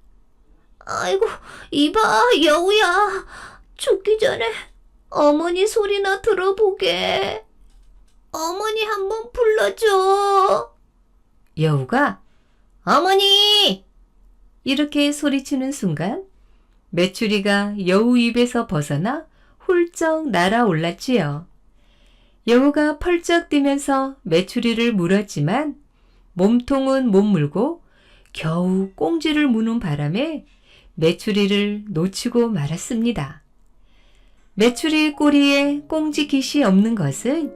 아이고, 이봐, 여우야. 죽기 전에 어머니 소리나 들어보게. 어머니 한번 불러줘. 여우가 어머니! 이렇게 소리치는 순간 메추리가 여우 입에서 벗어나 훌쩍 날아올랐지요. 여우가 펄쩍 뛰면서 메추리를 물었지만 몸통은 못 물고 겨우 꽁지를 무는 바람에 메추리를 놓치고 말았습니다. 메추리 꼬리에 꽁지 깃이 없는 것은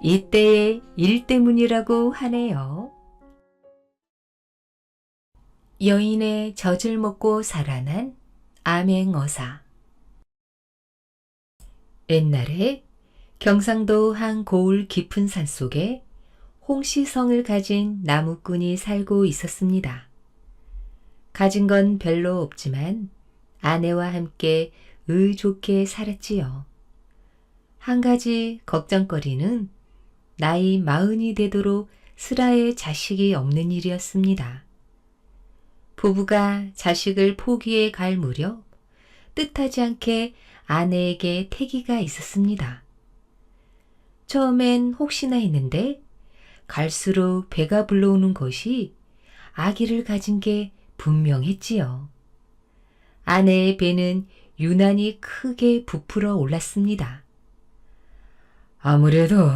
이때의 일 때문이라고 하네요. 여인의 젖을 먹고 살아난 암행어사. 옛날에 경상도 한 고을 깊은 산속에 홍시성을 가진 나무꾼이 살고 있었습니다. 가진 건 별로 없지만 아내와 함께 의좋게 살았지요. 한 가지 걱정거리는 나이 40이 되도록 슬하에 자식이 없는 일이었습니다. 부부가 자식을 포기해 갈 무렵 뜻하지 않게 아내에게 태기가 있었습니다. 처음엔 혹시나 했는데 갈수록 배가 불러오는 것이 아기를 가진 게 분명했지요. 아내의 배는 유난히 크게 부풀어 올랐습니다. 아무래도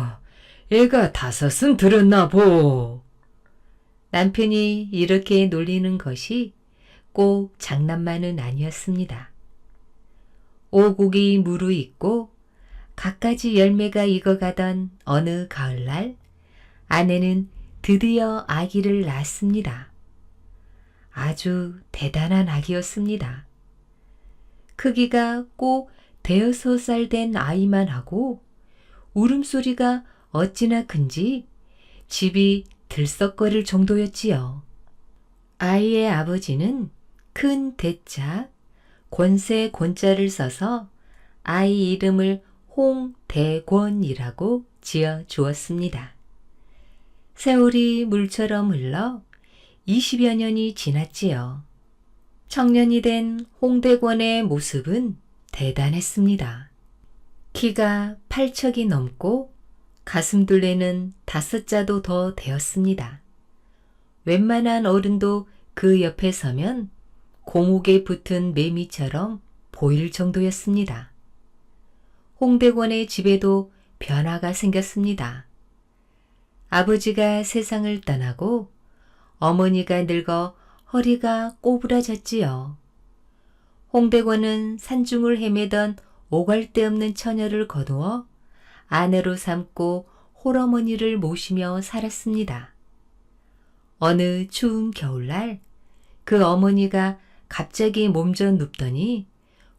애가 5은 들었나 보. 남편이 이렇게 놀리는 것이 꼭 장난만은 아니었습니다. 오곡이 무르익고 갖가지 열매가 익어가던 어느 가을날 아내는 드디어 아기를 낳았습니다. 아주 대단한 아기였습니다. 크기가 꼭 5살 된 아이만 하고 울음소리가 어찌나 큰지 집이 들썩거릴 정도였지요. 아이의 아버지는 큰 대자, 권세 권자를 써서 아이 이름을 홍대권이라고 지어 주었습니다. 세월이 물처럼 흘러 20여 년이 지났지요. 청년이 된 홍대권의 모습은 대단했습니다. 키가 8척이 넘고 가슴둘레는 5자도 더 되었습니다. 웬만한 어른도 그 옆에 서면 고목에 붙은 매미처럼 보일 정도였습니다. 홍대권의 집에도 변화가 생겼습니다. 아버지가 세상을 떠나고 어머니가 늙어 허리가 꼬부라졌지요. 홍대권은 산중을 헤매던 오갈 데 없는 처녀를 거두어 아내로 삼고 홀어머니를 모시며 살았습니다. 어느 추운 겨울날 그 어머니가 갑자기 몸져 눕더니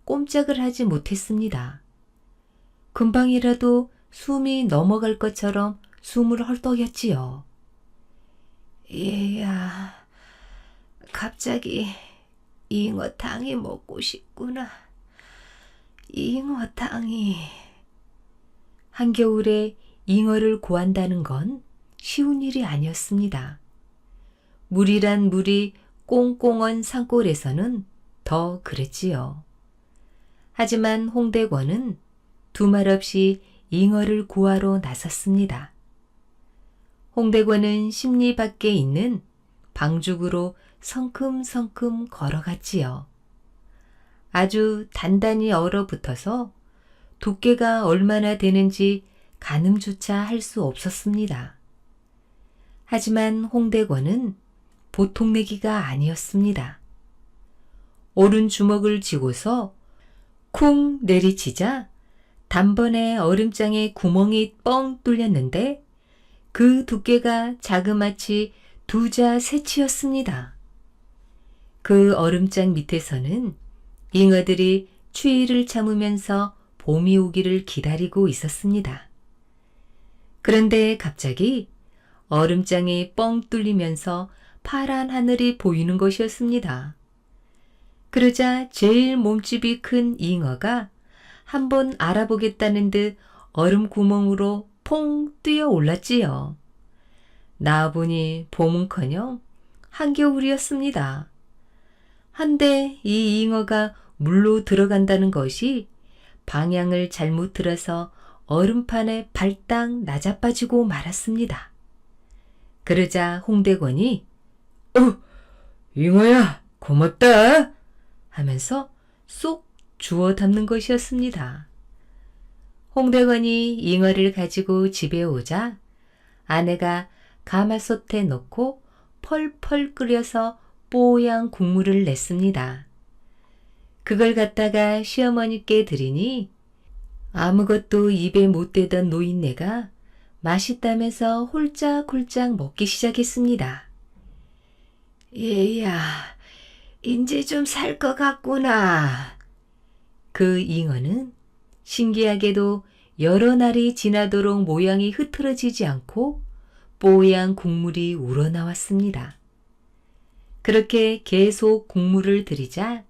꼼짝을 하지 못했습니다. 금방이라도 숨이 넘어갈 것처럼 숨을 헐떡였지요. 얘야, 갑자기 잉어탕이 먹고 싶구나. 잉어탕이. 한겨울에 잉어를 구한다는 건 쉬운 일이 아니었습니다. 물이란 물이 꽁꽁언 산골에서는 더 그랬지요. 하지만 홍대권은 두말 없이 잉어를 구하러 나섰습니다. 홍대권은 심리 밖에 있는 방죽으로 성큼성큼 걸어갔지요. 아주 단단히 얼어붙어서 두께가 얼마나 되는지 가늠조차 할 수 없었습니다. 하지만 홍대권은 보통 내기가 아니었습니다. 오른 주먹을 쥐고서 쿵 내리치자 단번에 얼음장에 구멍이 뻥 뚫렸는데 그 두께가 자그마치 2자 새치였습니다. 그 얼음장 밑에서는 잉어들이 추위를 참으면서 봄이 오기를 기다리고 있었습니다. 그런데 갑자기 얼음장이 뻥 뚫리면서 파란 하늘이 보이는 것이었습니다. 그러자 제일 몸집이 큰 잉어가 한번 알아보겠다는 듯 얼음 구멍으로 퐁 뛰어 올랐지요. 나보니 봄은커녕 한겨울이었습니다. 한데 이 잉어가 물로 들어간다는 것이 방향을 잘못 들어서 얼음판에 발딱 낮아빠지고 말았습니다. 그러자 홍대권이 잉어야, 고맙다. 하면서 쏙 주워 담는 것이었습니다. 홍대권이 잉어를 가지고 집에 오자 아내가 가마솥에 넣고 펄펄 끓여서 뽀얀 국물을 냈습니다. 그걸 갖다가 시어머니께 드리니 아무것도 입에 못 대던 노인네가 맛있다면서 홀짝홀짝 먹기 시작했습니다. 얘야, 이제 좀 살 것 같구나. 그 잉어는 신기하게도 여러 날이 지나도록 모양이 흐트러지지 않고 뽀얀 국물이 우러나왔습니다. 그렇게 계속 국물을 들이자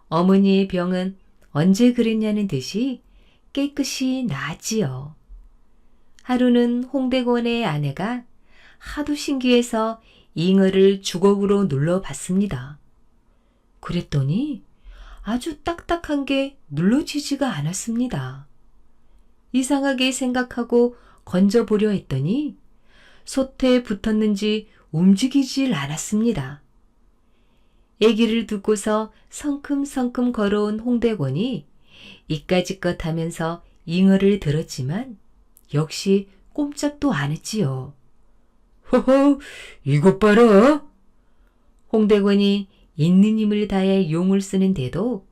어머니의 병은 언제 그랬냐는 듯이 깨끗이 나았지요. 하루는 홍대권의 아내가 하도 신기해서 잉어를 주걱으로 눌러봤습니다. 그랬더니 아주 딱딱한 게 눌러지지가 않았습니다. 이상하게 생각하고 건져보려 했더니 솥에 붙었는지 움직이질 않았습니다. 얘기를 듣고서 성큼성큼 걸어온 홍대권이 이까짓것 하면서 잉어를 들었지만 역시 꼼짝도 안 했지요. 허허, 이것 봐라. 홍대권이 있는 힘을 다해 용을 쓰는데도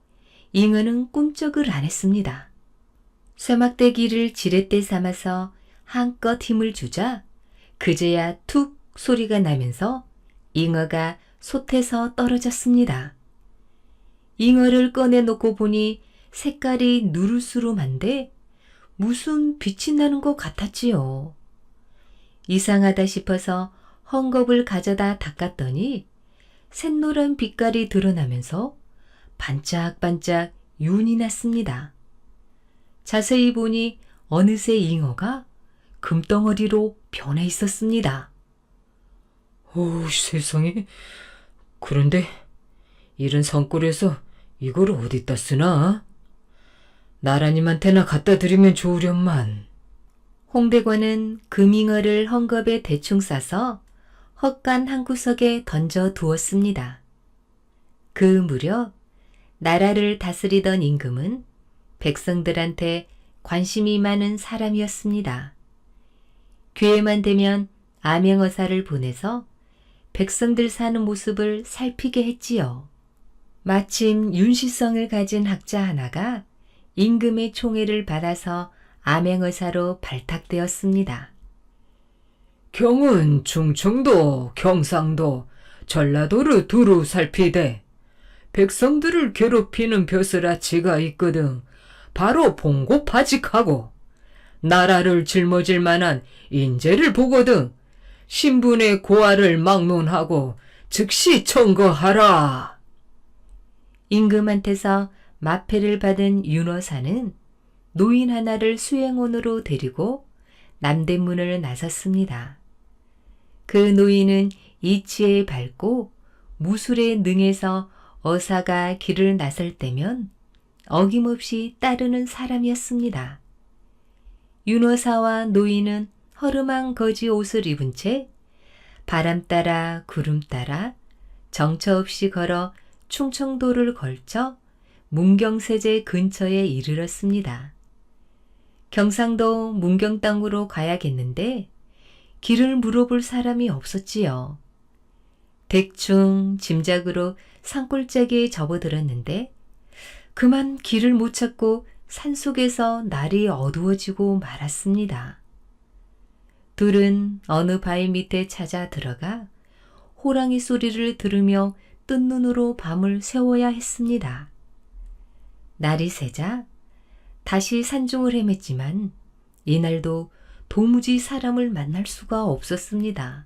잉어는 꿈쩍을 안 했습니다. 쇠막대기를 지렛대 삼아서 한껏 힘을 주자 그제야 툭 소리가 나면서 잉어가 솥에서 떨어졌습니다. 잉어를 꺼내놓고 보니 색깔이 누르스름한데 무슨 빛이 나는 것 같았지요. 이상하다 싶어서 헝겊을 가져다 닦았더니 샛노란 빛깔이 드러나면서 반짝반짝 윤이 났습니다. 자세히 보니 어느새 잉어가 금덩어리로 변해 있었습니다. 오, 세상에. 그런데 이런 산골에서 이걸 어디다 쓰나? 나라님한테나 갖다 드리면 좋으련만. 홍대권은 금잉어를 헝겊에 대충 싸서 헛간 한 구석에 던져 두었습니다. 그 무렵 나라를 다스리던 임금은 백성들한테 관심이 많은 사람이었습니다. 기회만 되면 암행어사를 보내서 백성들 사는 모습을 살피게 했지요. 마침 윤시성을 가진 학자 하나가 임금의 총애를 받아서 암행어사로 발탁되었습니다. 경은 충청도, 경상도, 전라도를 두루 살피되 백성들을 괴롭히는 벼슬아치가 있거든 바로 봉고파직하고 나라를 짊어질 만한 인재를 보거든 신분의 고하를 막론하고 즉시 청거하라. 임금한테서 마패를 받은 윤어사는 노인 하나를 수행원으로 데리고 남대문을 나섰습니다. 그 노인은 이치에 밟고 무술에 능해서 어사가 길을 나설 때면 어김없이 따르는 사람이었습니다. 윤어사와 노인은 허름한 거지 옷을 입은 채 바람 따라 구름 따라 정처 없이 걸어 충청도를 걸쳐 문경세제 근처에 이르렀습니다. 경상도 문경 땅으로 가야겠는데 길을 물어볼 사람이 없었지요. 대충 짐작으로 산골짜기에 접어들었는데 그만 길을 못 찾고 산속에서 날이 어두워지고 말았습니다. 둘은 어느 바위 밑에 찾아 들어가 호랑이 소리를 들으며 뜬 눈으로 밤을 새워야 했습니다. 날이 새자 다시 산중을 헤맸지만 이날도 도무지 사람을 만날 수가 없었습니다.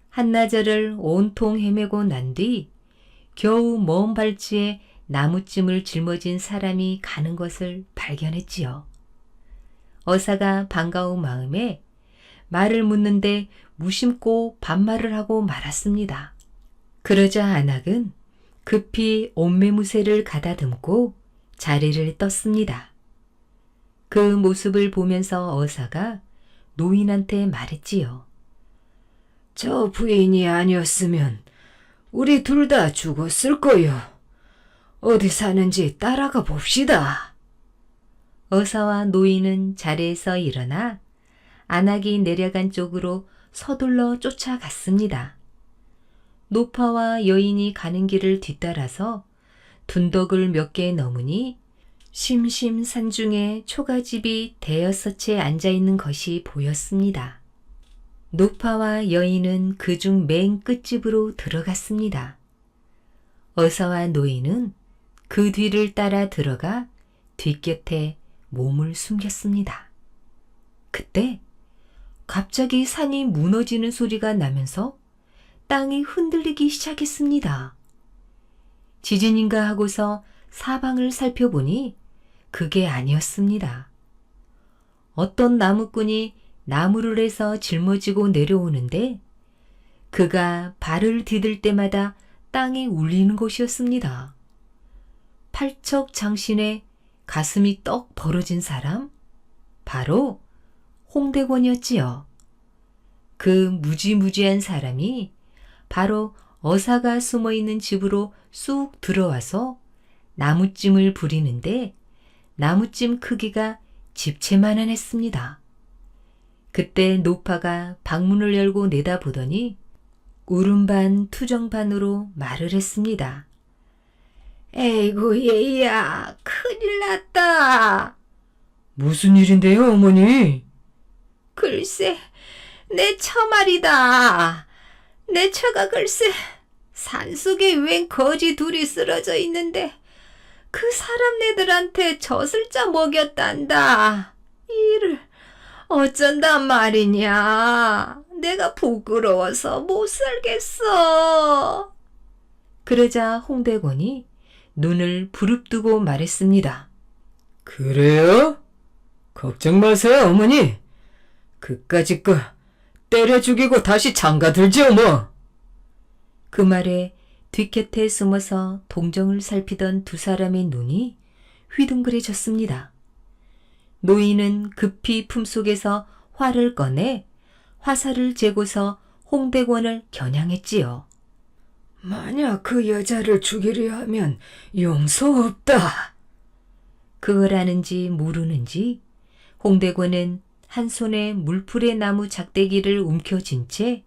한나절을 온통 헤매고 난 뒤 겨우 먼 발치에 나무찜을 짊어진 사람이 가는 것을 발견했지요. 어사가 반가운 마음에 말을 묻는데 무심코 반말을 하고 말았습니다. 그러자 안악은 급히 옷매무새를 가다듬고 자리를 떴습니다. 그 모습을 보면서 어사가 노인한테 말했지요. 저 부인이 아니었으면 우리 둘 다 죽었을 거요. 어디 사는지 따라가 봅시다. 어사와 노인은 자리에서 일어나 안악이 내려간 쪽으로 서둘러 쫓아갔습니다. 노파와 여인이 가는 길을 뒤따라서 둔덕을 몇 개 넘으니 심심산중에 초가집이 대여섯 채 앉아있는 것이 보였습니다. 노파와 여인은 그중 맨 끝집으로 들어갔습니다. 어사와 노인은 그 뒤를 따라 들어가 뒷곁에 몸을 숨겼습니다. 그때 갑자기 산이 무너지는 소리가 나면서 땅이 흔들리기 시작했습니다. 지진인가 하고서 사방을 살펴보니 그게 아니었습니다. 어떤 나무꾼이 나무를 해서 짊어지고 내려오는데 그가 발을 디딜 때마다 땅이 울리는 것이었습니다. 팔척장신의 가슴이 떡 벌어진 사람? 바로 홍대권이었지요. 그 무지무지한 사람이 바로 어사가 숨어있는 집으로 쑥 들어와서 나무찜을 부리는데 나무찜 크기가 집채만한 했습니다. 그때 노파가 방문을 열고 내다보더니 울음반 투정반으로 말을 했습니다. 에이구 얘야 큰일 났다. 무슨 일인데요, 어머니? 글쎄 내 처 말이다. 내 처가 글쎄 산속에 웬 거지 둘이 쓰러져 있는데 그 사람네들한테 젖을짜 먹였단다. 이를 어쩐단 말이냐. 내가 부끄러워서 못 살겠어. 그러자 홍대권이 눈을 부릅뜨고 말했습니다. 그래요? 걱정 마세요, 어머니. 그까짓 거 때려 죽이고 다시 장가들지요, 뭐. 그 말에 뒷곁에 숨어서 동정을 살피던 두 사람의 눈이 휘둥그레졌습니다. 노인은 급히 품속에서 활을 꺼내 화살을 재고서 홍대권을 겨냥했지요. 만약 그 여자를 죽이려 하면 용서 없다. 그걸 아는지 모르는지 홍대권은 한 손에 물풀의 나무 작대기를 움켜쥔 채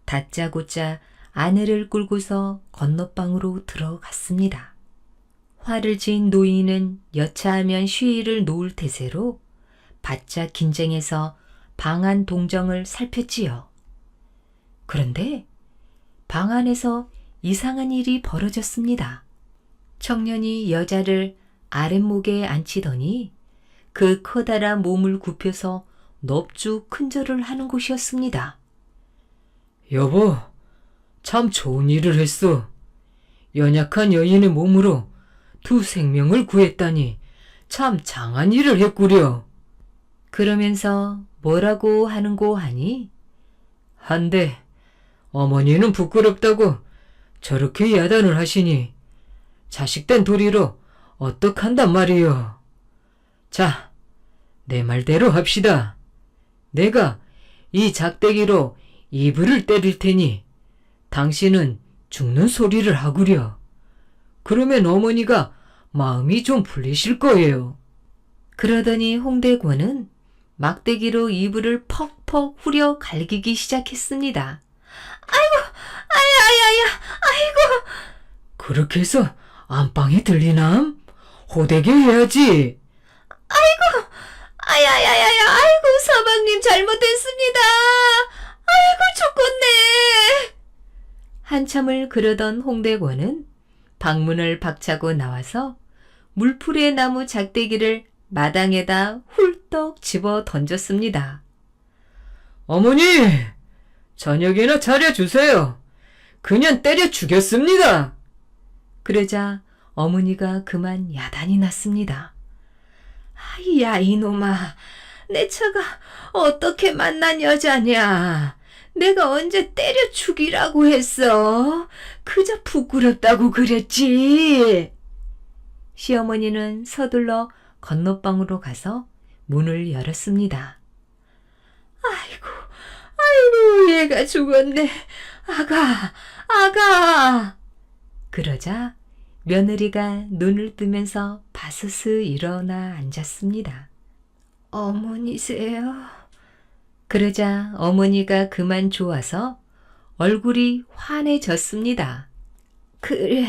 다짜고짜 아내를 끌고서 건너방으로 들어갔습니다. 화를 진 노인은 여차하면 쉬이를 놓을 태세로 바짝 긴장해서 방 안 동정을 살폈지요. 그런데 방 안에서 이상한 일이 벌어졌습니다. 청년이 여자를 아랫목에 앉히더니 그 커다란 몸을 굽혀서 넙죽 큰절을 하는 곳이었습니다. 여보, 참 좋은 일을 했어. 연약한 여인의 몸으로 두 생명을 구했다니 참 장한 일을 했구려. 그러면서 뭐라고 하는고 하니 한데 어머니는 부끄럽다고 저렇게 야단을 하시니 자식된 도리로 어떡한단 말이요. 자, 내 말대로 합시다. 내가 이 작대기로 이불을 때릴 테니 당신은 죽는 소리를 하구려. 그러면 어머니가 마음이 좀 풀리실 거예요. 그러더니 홍대권은 막대기로 이불을 퍽퍽 후려 갈기기 시작했습니다. 그렇게 해서 안방에 들리남? 호되게 해야지. 아이고 서방님 잘못했습니다. 아이고 죽겠네. 한참을 그러던 홍대권은 방문을 박차고 나와서 물풀의 나무 작대기를 마당에다 훌떡 집어 던졌습니다. 어머니! 저녁이나 차려주세요. 그냥 때려 죽였습니다. 그러자 어머니가 그만 야단이 났습니다. 야 이놈아, 내 처가 어떻게 만난 여자냐. 내가 언제 때려 죽이라고 했어. 그저 부끄럽다고 그랬지. 시어머니는 서둘러 건너방으로 가서 문을 열었습니다. 아이고 얘가 죽었네. 아가. 그러자 며느리가 눈을 뜨면서 바스스 일어나 앉았습니다. 어머니세요? 그러자 어머니가 그만 좋아서 얼굴이 환해졌습니다. 그래,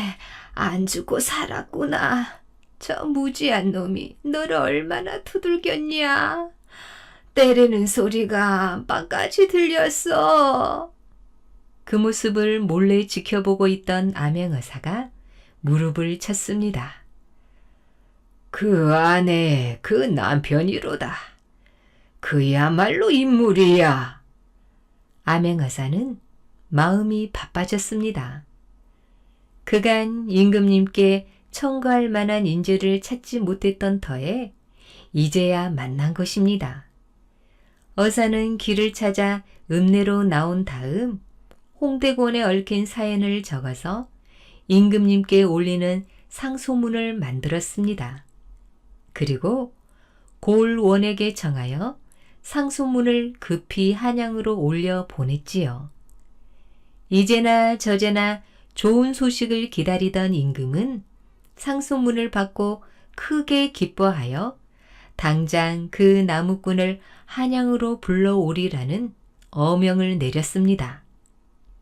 안 죽고 살았구나. 저 무지한 놈이 너를 얼마나 두들겼냐. 때리는 소리가 안방까지 들렸어. 그 모습을 몰래 지켜보고 있던 암행어사가 무릎을 쳤습니다. 그 아내, 그 남편이로다. 그야말로 인물이야. 암행어사는 마음이 바빠졌습니다. 그간 임금님께 청구할 만한 인재를 찾지 못했던 터에 이제야 만난 것입니다. 어사는 길을 찾아 읍내로 나온 다음 홍대곤에 얽힌 사연을 적어서 임금님께 올리는 상소문을 만들었습니다. 그리고 고을원에게 청하여 상소문을 급히 한양으로 올려 보냈지요. 이제나 저제나 좋은 소식을 기다리던 임금은 상소문을 받고 크게 기뻐하여 당장 그 나무꾼을 한양으로 불러오리라는 어명을 내렸습니다.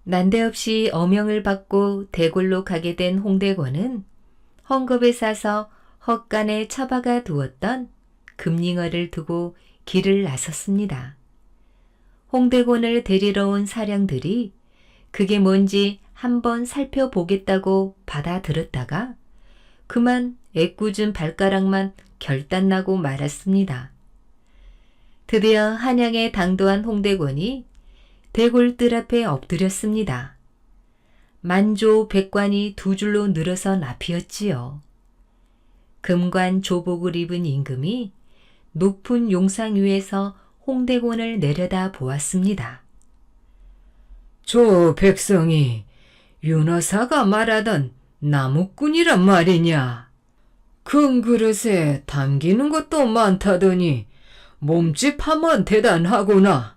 난데없이 어명을 받고 대궐로 가게 된 홍대권은 헝겊에 싸서 헛간에 처박아 두었던 금링어를 두고 길을 나섰습니다. 홍대권을 데리러 온 사령들이 그게 뭔지 한번 살펴보겠다고 받아들었다가 그만 애꿎은 발가락만 결단나고 말았습니다. 드디어 한양에 당도한 홍대권이 대궐뜰 앞에 엎드렸습니다. 만조 백관이 두 줄로 늘어서 나피었지요. 금관 조복을 입은 임금이 높은 용상 위에서 홍대권을 내려다 보았습니다. 저 백성이 윤어사가 말하던 나무꾼이란 말이냐? 큰 그릇에 담기는 것도 많다더니 몸집하면 대단하구나.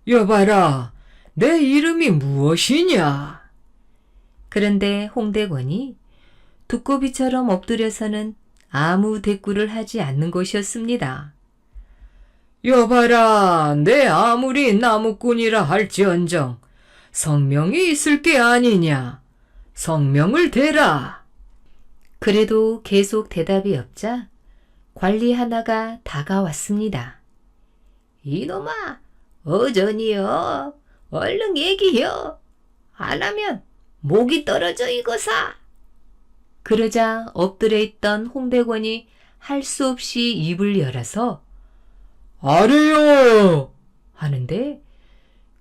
여봐라, 내 이름이 무엇이냐? 그런데 홍대권이 두꺼비처럼 엎드려서는 아무 대꾸를 하지 않는 것이었습니다. 여봐라, 내 아무리 나무꾼이라 할지언정 성명이 있을 게 아니냐. 성명을 대라. 그래도 계속 대답이 없자 관리 하나가 다가왔습니다. 이놈아, 어전이여, 얼른 얘기해요. 안 하면 목이 떨어져 이거사. 그러자 엎드려 있던 홍대권이 할 수 없이 입을 열어서 아래요! 하는데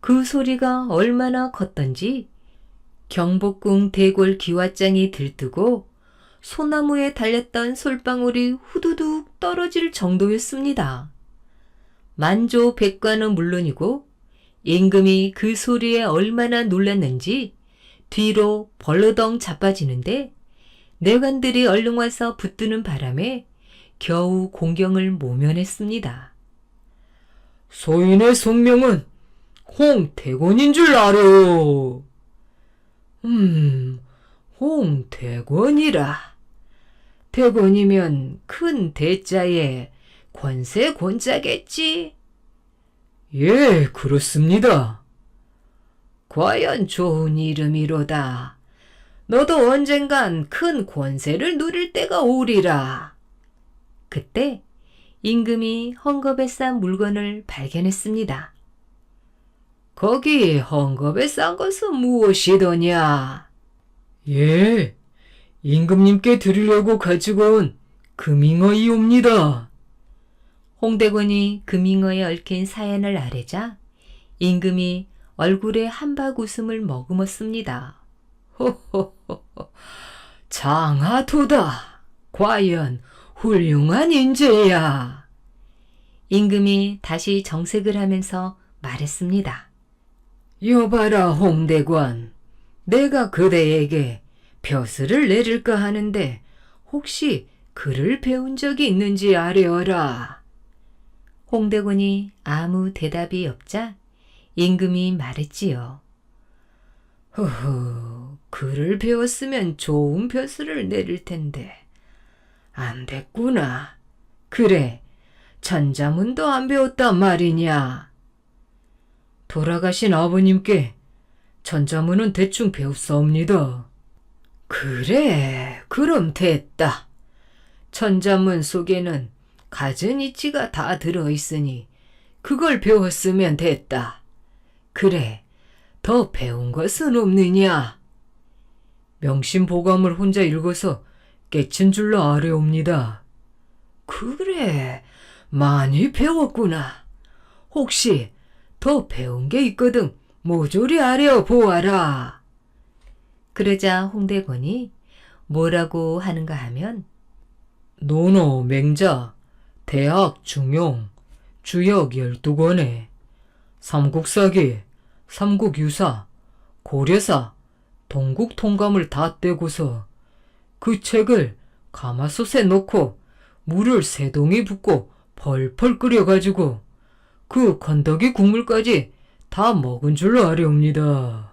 그 소리가 얼마나 컸던지 경복궁 대궐 기와장이 들뜨고 소나무에 달렸던 솔방울이 후두둑 떨어질 정도였습니다. 만조백관은 물론이고 임금이 그 소리에 얼마나 놀랐는지 뒤로 벌러덩 자빠지는데 내관들이 얼른 와서 붙드는 바람에 겨우 공경을 모면했습니다. 소인의 성명은 홍대권인 줄 알아요. 홍대권이라. 대권이면 큰 대자에 권세 권자겠지? 예, 그렇습니다. 과연 좋은 이름이로다. 너도 언젠간 큰 권세를 누릴 때가 오리라. 그때 임금이 헝겊에 싼 물건을 발견했습니다. 거기 헝겊에 싼 것은 무엇이더냐? 예, 임금님께 드리려고 가지고 온 금잉어이옵니다. 홍대권이 금잉어에 얽힌 사연을 아뢰자 임금이 얼굴에 한박 웃음을 머금었습니다. 호호호호, 장하도다. 과연 훌륭한 인재야. 임금이 다시 정색을 하면서 말했습니다. 여봐라 홍대권, 내가 그대에게 벼슬을 내릴까 하는데 혹시 글을 배운 적이 있는지 아뢰어라. 홍대권이 아무 대답이 없자 임금이 말했지요. 글을 배웠으면 좋은 벼슬을 내릴 텐데 안 됐구나. 그래, 천자문도 안 배웠단 말이냐. 돌아가신 아버님께 천자문은 대충 배웠사옵니다. 그래, 그럼 됐다. 천자문 속에는 갖은 이치가 다 들어있으니 그걸 배웠으면 됐다. 그래, 더 배운 것은 없느냐? 명심보감을 혼자 읽어서 깨친 줄로 아뢰옵니다. 그래, 많이 배웠구나. 혹시 더 배운 게 있거든 모조리 아뢰어 보아라. 그러자 홍대권이 뭐라고 하는가 하면 논어 맹자 대학 중용 주역 12권에 삼국사기 삼국유사 고려사 동국통감을 다 떼고서 그 책을 가마솥에 넣고 물을 3동이 붓고 펄펄 끓여가지고 그 건더기 국물까지 다 먹은 줄로 아뢰옵니다.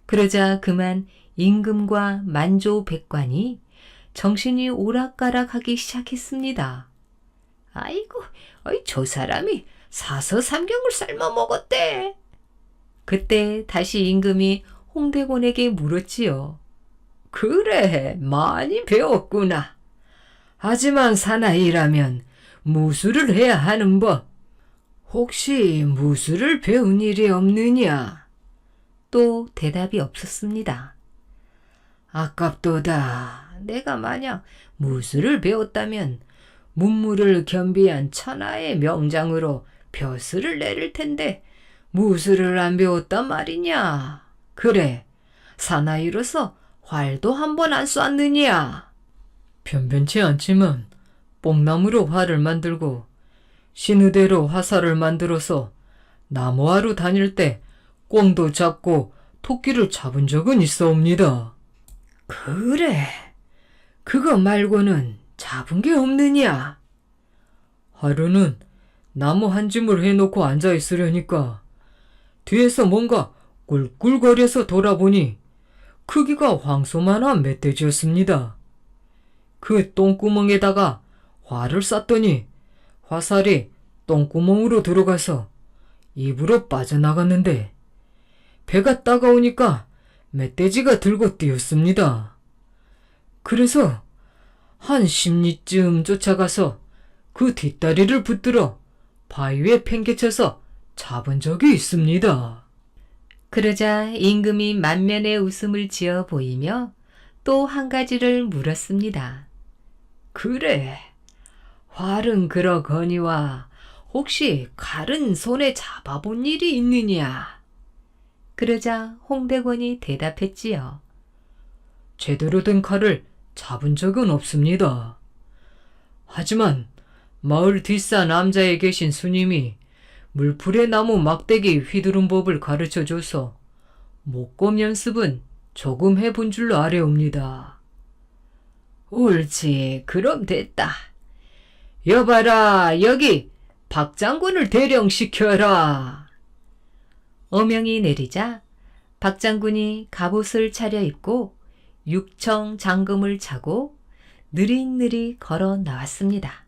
그러자 그만 임금과 만조백관이 정신이 오락가락하기 시작했습니다. 아이고, 저 사람이 사서삼경을 삶아 먹었대. 그때 다시 임금이 홍대권에게 물었지요. 그래, 많이 배웠구나. 하지만 사나이라면 무술을 해야 하는 법. 혹시 무술을 배운 일이 없느냐? 또 대답이 없었습니다. 아깝도다. 내가 만약 무술을 배웠다면 문무를 겸비한 천하의 명장으로 벼슬을 내릴 텐데 무술을 안 배웠단 말이냐. 그래, 사나이로서 활도 한 번 안 쐈느냐. 변변치 않지만 뽕나무로 활을 만들고 신의대로 화살을 만들어서 나무하러 다닐 때 꿩도 잡고 토끼를 잡은 적은 있어옵니다. 그래, 그거 말고는 잡은 게 없느냐? 하루는 나무 한 짐을 해놓고 앉아있으려니까 뒤에서 뭔가 꿀꿀거려서 돌아보니 크기가 황소만한 멧돼지였습니다. 그 똥구멍에다가 활을 쐈더니 화살이 똥구멍으로 들어가서 입으로 빠져나갔는데 배가 따가우니까 멧돼지가 들고 뛰었습니다. 그래서 한 10리쯤 쫓아가서 그 뒷다리를 붙들어 바위에 팽개쳐서 잡은 적이 있습니다. 그러자 임금이 만면에 웃음을 지어 보이며 또 한 가지를 물었습니다. 그래, 활은 그러거니와 혹시 칼은 손에 잡아본 일이 있느냐? 그러자 홍대권이 대답했지요. 제대로 된 칼을 잡은 적은 없습니다. 하지만 마을 뒷산 남자에 계신 스님이 물풀의 나무 막대기 휘두른 법을 가르쳐줘서 목검 연습은 조금 해본 줄로 아뢰옵니다. 옳지, 그럼 됐다. 여봐라, 여기 박 장군을 대령시켜라. 어명이 내리자 박 장군이 갑옷을 차려입고 육청 장검을 차고 느릿느릿 걸어 나왔습니다.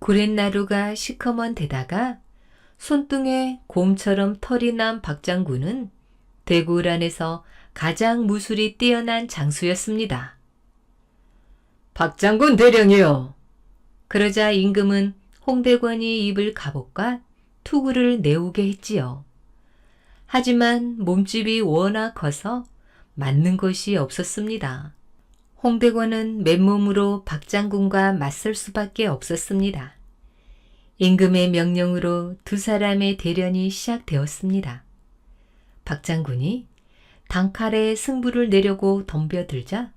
구렛나루가 시커먼 데다가 손등에 곰처럼 털이 난 박 장군은 대궐 안에서 가장 무술이 뛰어난 장수였습니다. 박 장군 대령이요. 그러자 임금은 홍대권이 입을 갑옷과 투구를 내오게 했지요. 하지만 몸집이 워낙 커서 맞는 것이 없었습니다. 홍대권은 맨몸으로 박 장군과 맞설 수밖에 없었습니다. 임금의 명령으로 두 사람의 대련이 시작되었습니다. 박 장군이 단칼에 승부를 내려고 덤벼들자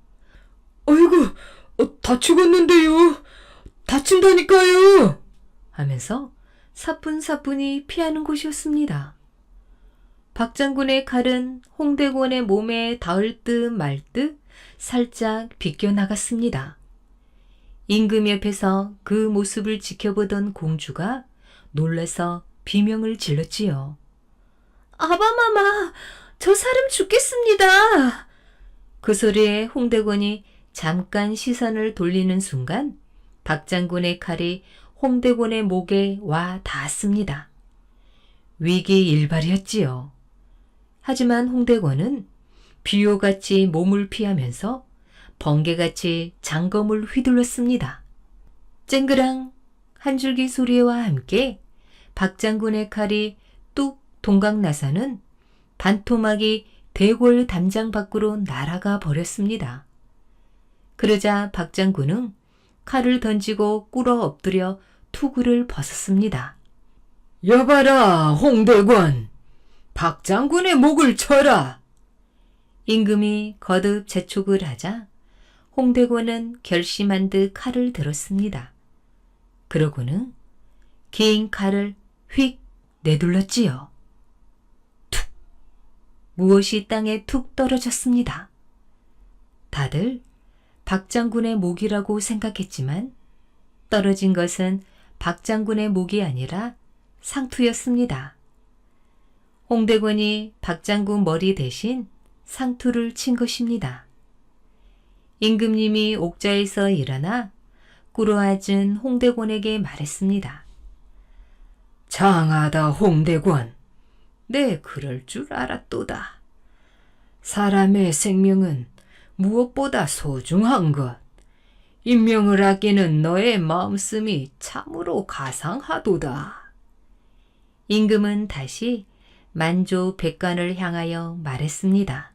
아이고, 다 죽었는데요. 다친다니까요. 하면서 사뿐사뿐히 피하는 곳이었습니다. 박 장군의 칼은 홍대권의 몸에 닿을 듯 말 듯 살짝 비껴나갔습니다. 임금 옆에서 그 모습을 지켜보던 공주가 놀라서 비명을 질렀지요. 아바마마, 저 사람 죽겠습니다. 그 소리에 홍대권이 잠깐 시선을 돌리는 순간 박 장군의 칼이 홍대권의 목에 와 닿았습니다. 위기일발이었지요. 하지만 홍대권은 비호같이 몸을 피하면서 번개같이 장검을 휘둘렀습니다. 쨍그랑 한 줄기 소리와 함께 박 장군의 칼이 뚝 동강나서는 반토막이 대궐 담장 밖으로 날아가 버렸습니다. 그러자 박 장군은 칼을 던지고 꿇어 엎드려 투구를 벗었습니다. 여봐라, 홍대권. 박 장군의 목을 쳐라. 임금이 거듭 재촉을 하자 홍대권은 결심한 듯 칼을 들었습니다. 그러고는 긴 칼을 휙 내둘렀지요. 툭! 무엇이 땅에 툭 떨어졌습니다. 다들 박 장군의 목이라고 생각했지만 떨어진 것은 박 장군의 목이 아니라 상투였습니다. 홍대권이 박 장군 머리 대신 상투를 친 것입니다. 임금님이 옥자에서 일어나 꿇어앉은 홍대권에게 말했습니다. 장하다, 홍대권. 네, 그럴 줄 알았도다. 사람의 생명은 무엇보다 소중한 것. 인명을 아끼는 너의 마음씀이 참으로 가상하도다. 임금은 다시 만조 백관을 향하여 말했습니다.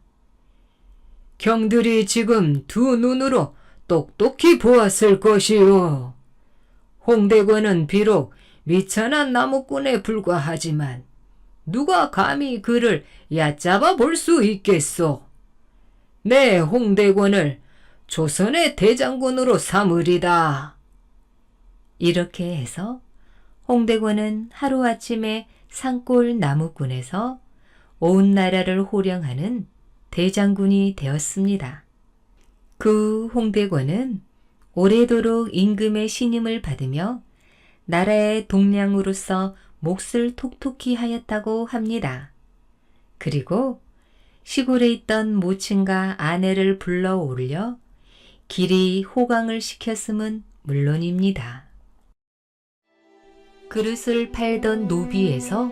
경들이 지금 두 눈으로 똑똑히 보았을 것이요. 홍대권은 비록 미천한 나무꾼에 불과하지만 누가 감히 그를 얕잡아 볼 수 있겠소. 내 홍대권을 조선의 대장군으로 삼으리다. 이렇게 해서 홍대권은 하루아침에 산골 나무꾼에서 온 나라를 호령하는 대장군이 되었습니다. 그 홍대권은 오래도록 임금의 신임을 받으며 나라의 동량으로서 몫을 톡톡히 하였다고 합니다. 그리고 시골에 있던 모친과 아내를 불러 올려 길이 호강을 시켰음은 물론입니다. 그릇을 팔던 노비에서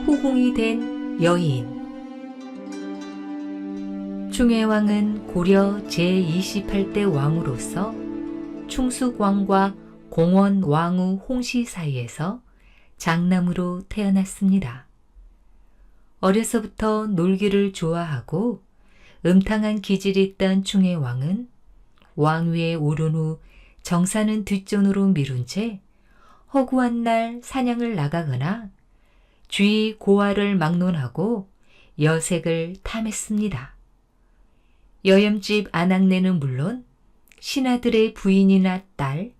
호공이 된 여인. 충혜왕은 고려 제28대 왕으로서 충숙왕과 공원왕후 홍씨 사이에서 장남으로 태어났습니다. 어려서부터 놀기를 좋아하고 음탕한 기질이 있던 충혜왕은 왕위에 오른 후 정사는 뒷전으로 미룬 채 허구한 날 사냥을 나가거나 쥐 고아를 막론하고 여색을 탐했습니다. 여염집 아낙네는 물론 신하들의 부인이나 딸,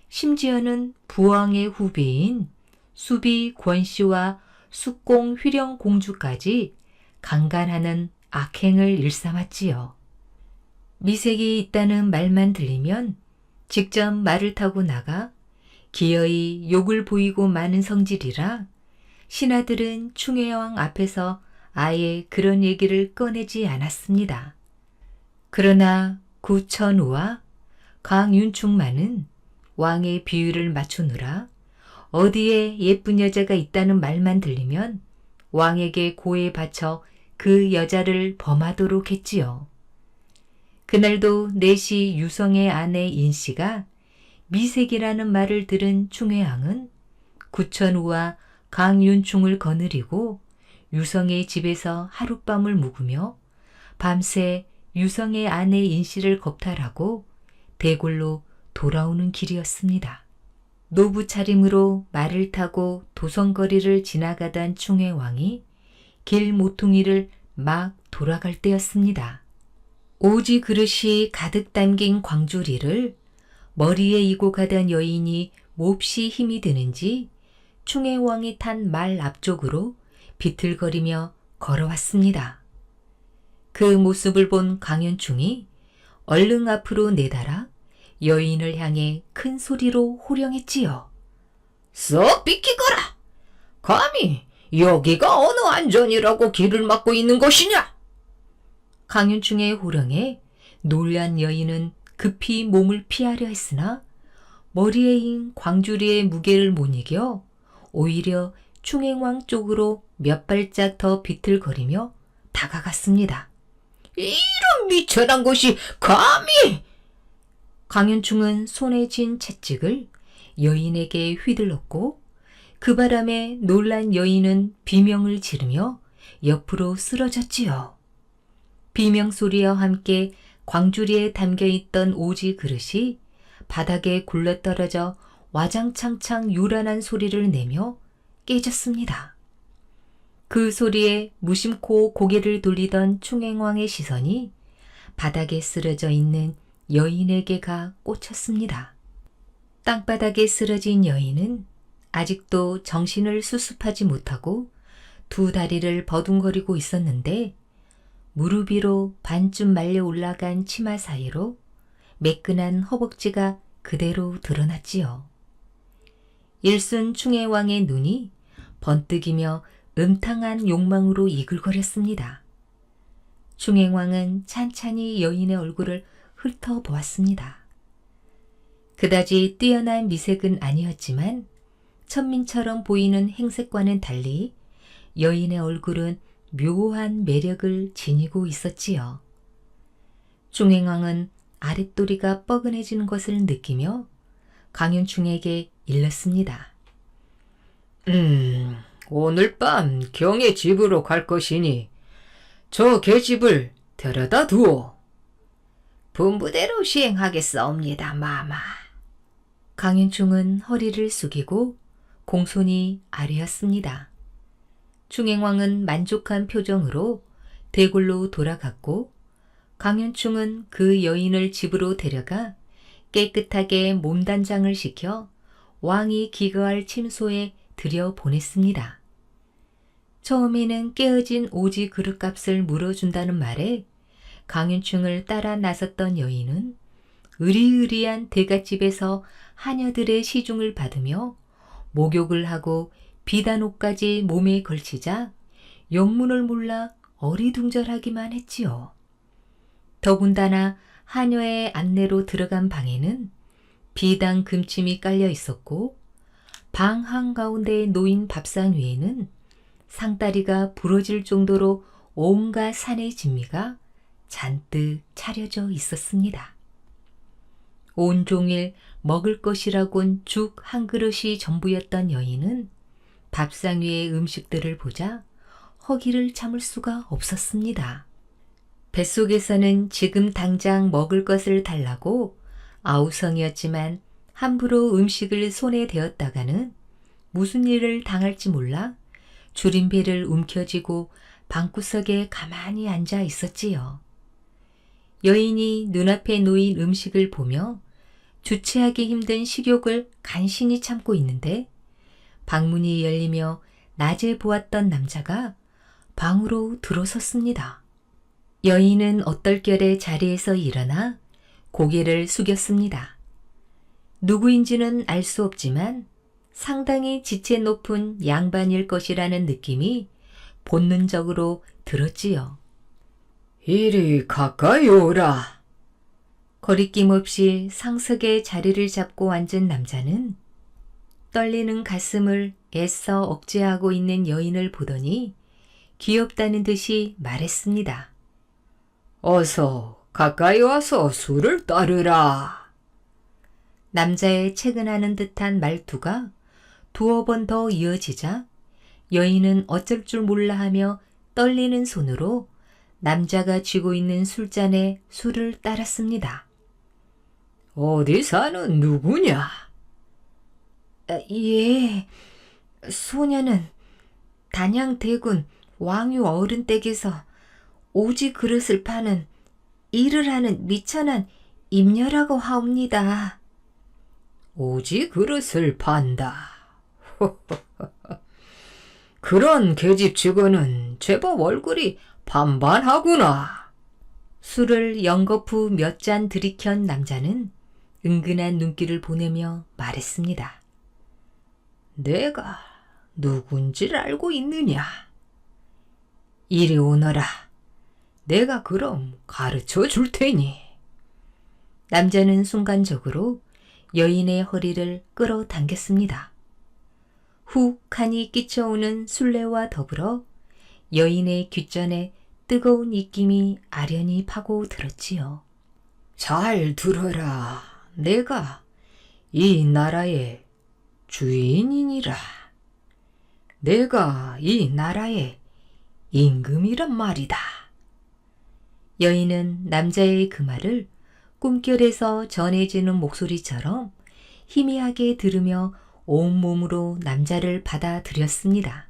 심지어는 부왕의 후배인 수비 권씨와 숙공 휘령 공주까지 강간하는 악행을 일삼았지요. 미색이 있다는 말만 들리면 직접 말을 타고 나가 기어이 욕을 보이고 마는 성질이라 신하들은 충혜왕 앞에서 아예 그런 얘기를 꺼내지 않았습니다. 그러나 구천우와 강윤충만은 왕의 비위를 맞추느라 어디에 예쁜 여자가 있다는 말만 들리면 왕에게 고에 바쳐 그 여자를 범하도록 했지요. 그날도 내시 유성의 아내 인씨가 미색이라는 말을 들은 충혜왕은 구천우와 강윤충을 거느리고 유성의 집에서 하룻밤을 묵으며 밤새 유성의 아내 인씨를 겁탈하고 대궐로 돌아오는 길이었습니다. 노부 차림으로 말을 타고 도성거리를 지나가던 충혜왕이 길 모퉁이를 막 돌아갈 때였습니다. 오지 그릇이 가득 담긴 광주리를 머리에 이고 가던 여인이 몹시 힘이 드는지 충혜왕이 탄 말 앞쪽으로 비틀거리며 걸어왔습니다. 그 모습을 본 강윤충이 얼른 앞으로 내달아 여인을 향해 큰 소리로 호령했지요. 썩 비키거라! 감히 여기가 어느 안전이라고 길을 막고 있는 것이냐? 강윤충의 호령에 놀란 여인은 급히 몸을 피하려 했으나 머리에 인 광주리의 무게를 못 이겨 오히려 충행왕 쪽으로 몇 발짝 더 비틀거리며 다가갔습니다. 이런 미천한 것이 감히! 강윤충은 손에 쥔 채찍을 여인에게 휘둘렀고 그 바람에 놀란 여인은 비명을 지르며 옆으로 쓰러졌지요. 비명 소리와 함께 광주리에 담겨있던 오지 그릇이 바닥에 굴러떨어져 와장창창 요란한 소리를 내며 깨졌습니다. 그 소리에 무심코 고개를 돌리던 충행왕의 시선이 바닥에 쓰러져 있는 여인에게 가 꽂혔습니다. 땅바닥에 쓰러진 여인은 아직도 정신을 수습하지 못하고 두 다리를 버둥거리고 있었는데 무릎 위로 반쯤 말려 올라간 치마 사이로 매끈한 허벅지가 그대로 드러났지요. 일순 충혜왕의 눈이 번뜩이며 음탕한 욕망으로 이글거렸습니다. 충혜왕은 찬찬히 여인의 얼굴을 훑어보았습니다. 그다지 뛰어난 미색은 아니었지만 천민처럼 보이는 행색과는 달리 여인의 얼굴은 묘한 매력을 지니고 있었지요. 충행왕은 아랫도리가 뻐근해지는 것을 느끼며 강윤충에게 일렀습니다. 오늘 밤 경의 집으로 갈 것이니 저 계집을 데려다 두오. 분부대로 시행하겠사옵니다, 마마. 강윤충은 허리를 숙이고 공손히 아뢰었습니다. 충행왕은 만족한 표정으로 대궐로 돌아갔고 강윤충은 그 여인을 집으로 데려가 깨끗하게 몸단장을 시켜 왕이 기거할 침소에 들여보냈습니다. 처음에는 깨어진 오지 그릇값을 물어준다는 말에 강윤충을 따라 나섰던 여인은 으리으리한 대갓집에서 하녀들의 시중을 받으며 목욕을 하고 비단옷까지 몸에 걸치자 영문을 몰라 어리둥절하기만 했지요. 더군다나 하녀의 안내로 들어간 방에는 비단 금침이 깔려 있었고 방 한가운데에 놓인 밥상 위에는 상다리가 부러질 정도로 온갖 산의 진미가 잔뜩 차려져 있었습니다. 온종일 먹을 것이라곤 죽 한 그릇이 전부였던 여인은 밥상 위의 음식들을 보자 허기를 참을 수가 없었습니다. 뱃속에서는 지금 당장 먹을 것을 달라고 아우성이었지만 함부로 음식을 손에 대었다가는 무슨 일을 당할지 몰라 줄임배를 움켜쥐고 방구석에 가만히 앉아 있었지요. 여인이 눈앞에 놓인 음식을 보며 주체하기 힘든 식욕을 간신히 참고 있는데 방문이 열리며 낮에 보았던 남자가 방으로 들어섰습니다. 여인은 어떨결에 자리에서 일어나 고개를 숙였습니다. 누구인지는 알 수 없지만 상당히 지체 높은 양반일 것이라는 느낌이 본능적으로 들었지요. 이리 가까이 오라. 거리낌 없이 상석에 자리를 잡고 앉은 남자는 떨리는 가슴을 애써 억제하고 있는 여인을 보더니 귀엽다는 듯이 말했습니다. 어서 가까이 와서 술을 따르라. 남자의 채근하는 듯한 말투가 두어 번 더 이어지자 여인은 어쩔 줄 몰라 하며 떨리는 손으로 남자가 쥐고 있는 술잔에 술을 따랐습니다. 어디 사는 누구냐? 예, 소녀는 단양대군 왕유 어른 댁에서 오지 그릇을 파는 일을 하는 미천한 임녀라고 하옵니다. 오지 그릇을 판다. 그런 계집치고는 제법 얼굴이 반반하구나. 술을 연거푸 몇 잔 들이켠 남자는 은근한 눈길을 보내며 말했습니다. 내가 누군지를 알고 있느냐? 이리 오너라. 내가 그럼 가르쳐 줄 테니. 남자는 순간적으로 여인의 허리를 끌어당겼습니다. 훅 하니 끼쳐오는 술래와 더불어 여인의 귓전에 뜨거운 입김이 아련히 파고들었지요. 잘 들어라. 내가 이 나라의 주인이니라. 내가 이 나라의 임금이란 말이다. 여인은 남자의 그 말을 꿈결에서 전해지는 목소리처럼 희미하게 들으며 온몸으로 남자를 받아들였습니다.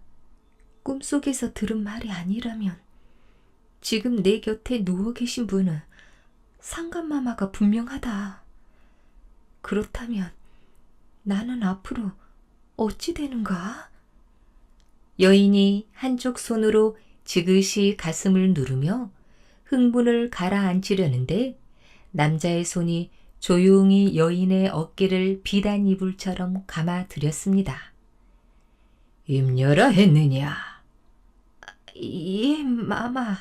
꿈속에서 들은 말이 아니라면 지금 내 곁에 누워 계신 분은 상간마마가 분명하다. 그렇다면 나는 앞으로 어찌 되는가? 여인이 한쪽 손으로 지그시 가슴을 누르며 흥분을 가라앉히려는데 남자의 손이 조용히 여인의 어깨를 비단 이불처럼 감아들였습니다. 임녀라 했느냐? 예, 마마.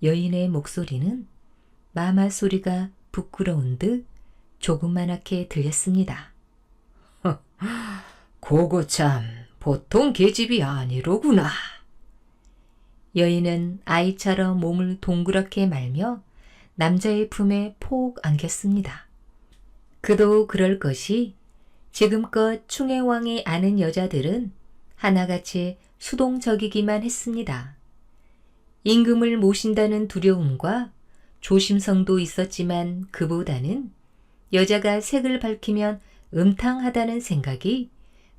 여인의 목소리는 마마 소리가 부끄러운 듯 조그만하게 들렸습니다. 고거 참 보통 계집이 아니로구나. 여인은 아이처럼 몸을 동그랗게 말며 남자의 품에 폭 안겼습니다. 그도 그럴 것이 지금껏 충해왕이 아는 여자들은 하나같이 수동적이기만 했습니다. 임금을 모신다는 두려움과 조심성도 있었지만 그보다는 여자가 색을 밝히면 음탕하다는 생각이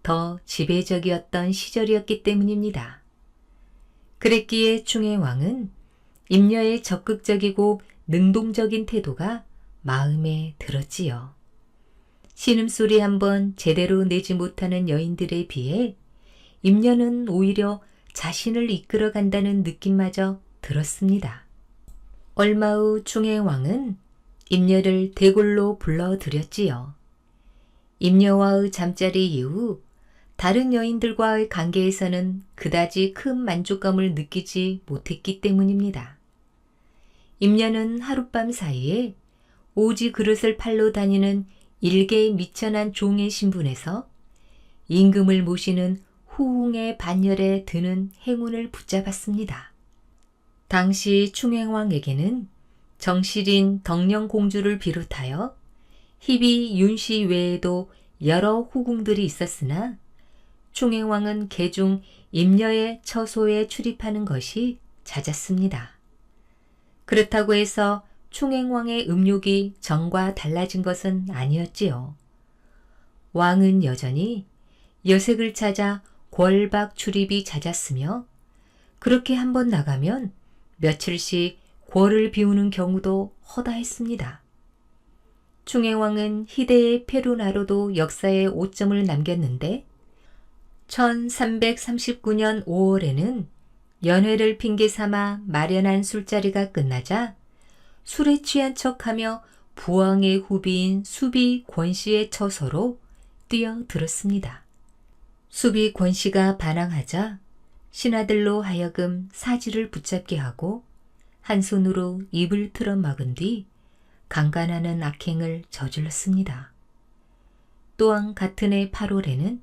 더 지배적이었던 시절이었기 때문입니다. 그랬기에 충해왕은 임녀의 적극적이고 능동적인 태도가 마음에 들었지요. 신음소리 한번 제대로 내지 못하는 여인들에 비해 임녀는 오히려 자신을 이끌어간다는 느낌마저 들었습니다. 얼마 후 충해왕은 임녀를 대궐로 불러들였지요. 임녀와의 잠자리 이후 다른 여인들과의 관계에서는 그다지 큰 만족감을 느끼지 못했기 때문입니다. 임녀는 하룻밤 사이에 오지 그릇을 팔러 다니는 일개의 미천한 종의 신분에서 임금을 모시는 후궁의 반열에 드는 행운을 붙잡았습니다. 당시 충행왕에게는 정실인 덕령공주를 비롯하여 희비 윤씨 외에도 여러 후궁들이 있었으나 충행왕은 개중 임녀의 처소에 출입하는 것이 잦았습니다. 그렇다고 해서 충행왕의 음욕이 전과 달라진 것은 아니었지요. 왕은 여전히 여색을 찾아 궐박 출입이 잦았으며 그렇게 한번 나가면 며칠씩 궐을 비우는 경우도 허다했습니다. 충혜왕은 희대의 페루나로도 역사에 오점을 남겼는데 1339년 5월에는 연회를 핑계 삼아 마련한 술자리가 끝나자 술에 취한 척하며 부왕의 후비인 수비 권씨의 처소로 뛰어들었습니다. 수비 권씨가 반항하자 신하들로 하여금 사지를 붙잡게 하고 한 손으로 입을 틀어 막은 뒤 강간하는 악행을 저질렀습니다. 또한 같은 해 8월에는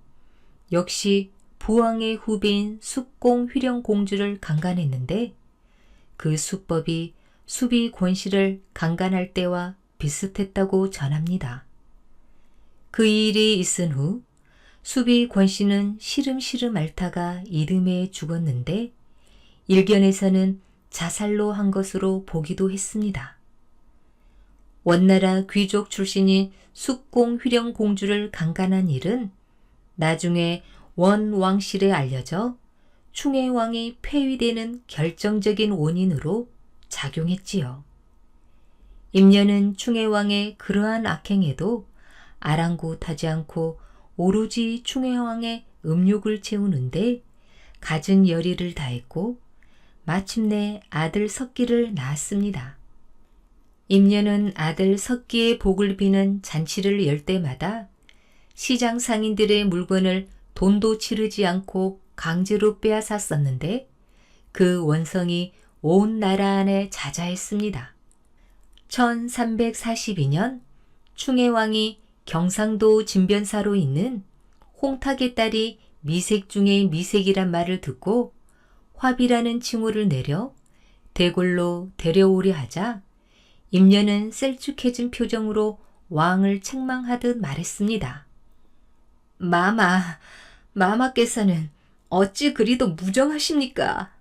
역시 부왕의 후배인 숙공 휘령 공주를 강간했는데 그 수법이 수비 권씨를 강간할 때와 비슷했다고 전합니다. 그 일이 있은 후 수비 권씨는 시름시름 앓다가 이듬해에 죽었는데 일견에서는 자살로 한 것으로 보기도 했습니다. 원나라 귀족 출신인 숙공 휘령 공주를 강간한 일은 나중에 원왕실에 알려져 충혜왕이 폐위되는 결정적인 원인으로 작용했지요. 임녀는 충혜왕의 그러한 악행에도 아랑곳하지 않고 오로지 충혜왕의 음욕을 채우는데 갖은 열의를 다했고 마침내 아들 석기를 낳았습니다. 임녀는 아들 석기의 복을 비는 잔치를 열 때마다 시장 상인들의 물건을 돈도 치르지 않고 강제로 빼앗았었는데 그 원성이 온 나라 안에 자자했습니다. 1342년 충혜왕이 경상도 진변사로 있는 홍탁의 딸이 미색 중에 미색이란 말을 듣고 화비라는 칭호를 내려 대궐로 데려오려 하자 임녀는 셀쭉해진 표정으로 왕을 책망하듯 말했습니다. 마마께서는 어찌 그리도 무정하십니까?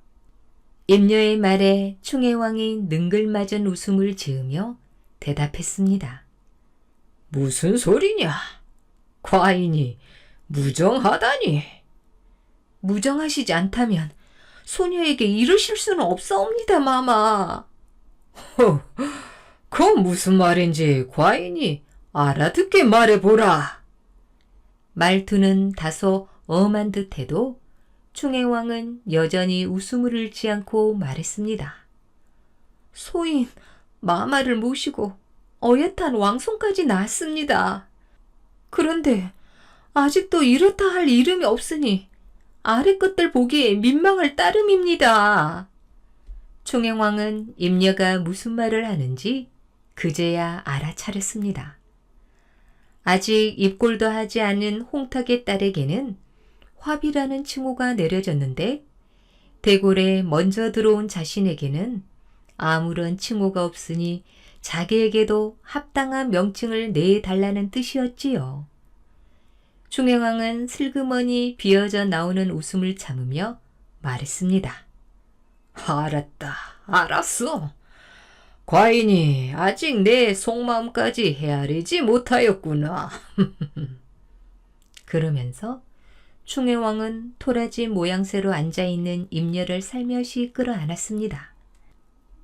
임녀의 말에 충혜왕이 능글맞은 웃음을 지으며 대답했습니다. 무슨 소리냐? 과인이 무정하다니. 무정하시지 않다면 소녀에게 이르실 수는 없사옵니다, 마마. 그건 무슨 말인지 과인이 알아듣게 말해보라. 말투는 다소 엄한 듯해도 충혜왕은 여전히 웃음을 잃지 않고 말했습니다. 소인 마마를 모시고 어엿한 왕손까지 낳았습니다. 그런데 아직도 이렇다 할 이름이 없으니 아래 것들 보기에 민망할 따름입니다. 충혜왕은 임녀가 무슨 말을 하는지 그제야 알아차렸습니다. 아직 입골도 하지 않은 홍탁의 딸에게는 화비라는 칭호가 내려졌는데 대궐에 먼저 들어온 자신에게는 아무런 칭호가 없으니 자기에게도 합당한 명칭을 내달라는 뜻이었지요. 충혜왕은 슬그머니 비어져 나오는 웃음을 참으며 말했습니다. 알았어. 과인이 아직 내 속마음까지 헤아리지 못하였구나. 그러면서 충혜왕은 토라지 모양새로 앉아있는 임녀를 살며시 끌어안았습니다.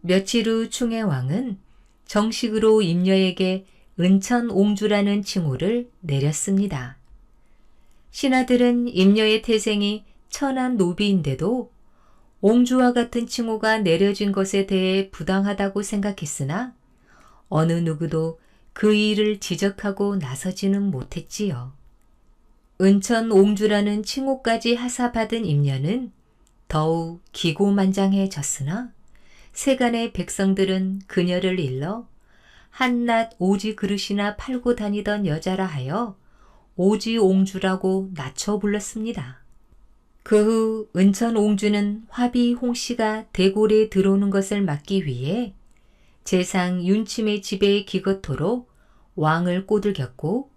며칠 후 충혜왕은 정식으로 임녀에게 은천옹주라는 칭호를 내렸습니다. 신하들은 임녀의 태생이 천한 노비인데도 옹주와 같은 칭호가 내려진 것에 대해 부당하다고 생각했으나 어느 누구도 그 일을 지적하고 나서지는 못했지요. 은천옹주라는 칭호까지 하사받은 임녀는 더욱 기고만장해졌으나 세간의 백성들은 그녀를 일러 한낱 오지 그릇이나 팔고 다니던 여자라 하여 오지옹주라고 낮춰 불렀습니다. 그 후 은천옹주는 화비 홍씨가 대궐에 들어오는 것을 막기 위해 재상 윤침의 집에 기거토록 왕을 꼬들겼고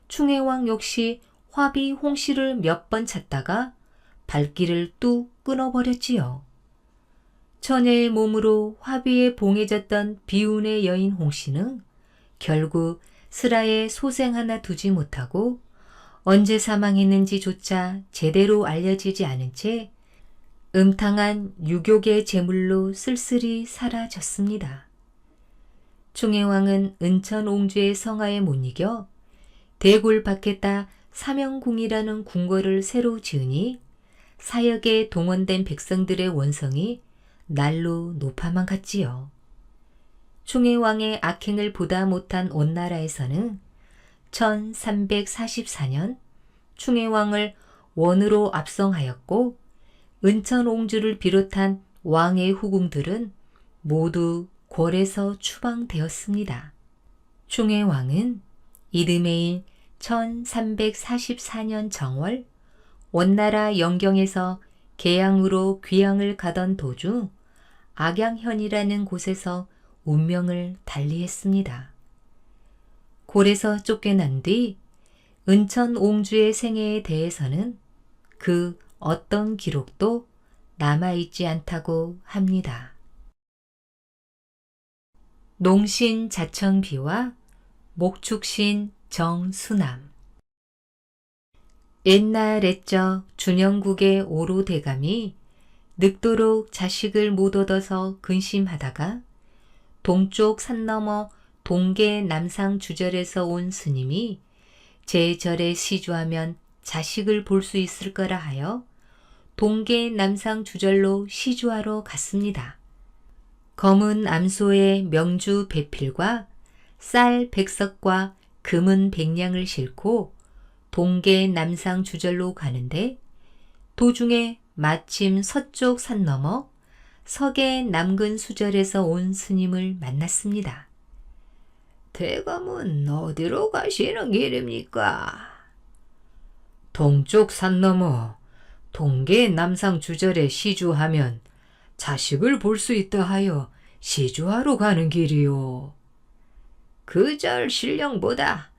충혜왕 역시 화비 홍씨를 몇 번 찾다가 발길을 뚝 끊어버렸지요. 처녀의 몸으로 화비에 봉해졌던 비운의 여인 홍씨는 결국 슬하에 소생 하나 두지 못하고 언제 사망했는지조차 제대로 알려지지 않은 채 음탕한 유욕의 제물로 쓸쓸히 사라졌습니다. 충혜왕은 은천옹주의 성하에 못 이겨 대골 밖에다 사명궁이라는 궁궐을 새로 지으니 사역에 동원된 백성들의 원성이 날로 높아만 갔지요. 충혜왕의 악행을 보다 못한 온나라에서는 1344년 충혜왕을 원으로 압송하였고 은천옹주를 비롯한 왕의 후궁들은 모두 궐에서 추방되었습니다. 충혜왕은 이듬해인 1344년 정월 원나라 영경에서 계양으로 귀양을 가던 도중 악양현이라는 곳에서 운명을 달리했습니다. 궐에서 쫓겨난 뒤 은천옹주의 생애에 대해서는 그 어떤 기록도 남아있지 않다고 합니다. 농신 자청비와 목축신 정수남. 옛날 옛적 준영국의 오로대감이 늙도록 자식을 못 얻어서 근심하다가 동쪽 산 너머 동계 남상 주절에서 온 스님이 제 절에 시주하면 자식을 볼 수 있을 거라 하여 동계 남상 주절로 시주하러 갔습니다. 검은 암소의 명주 배필과 쌀 백석과 금은 백냥을 싣고 동계 남상 주절로 가는데 도중에 마침 서쪽 산 너머 서계 남근 수절에서 온 스님을 만났습니다. 대감은 어디로 가시는 길입니까? 동쪽 산 너머 동계 남상 주절에 시주하면 자식을 볼 수 있다 하여 시주하러 가는 길이요. 그 절 신령보다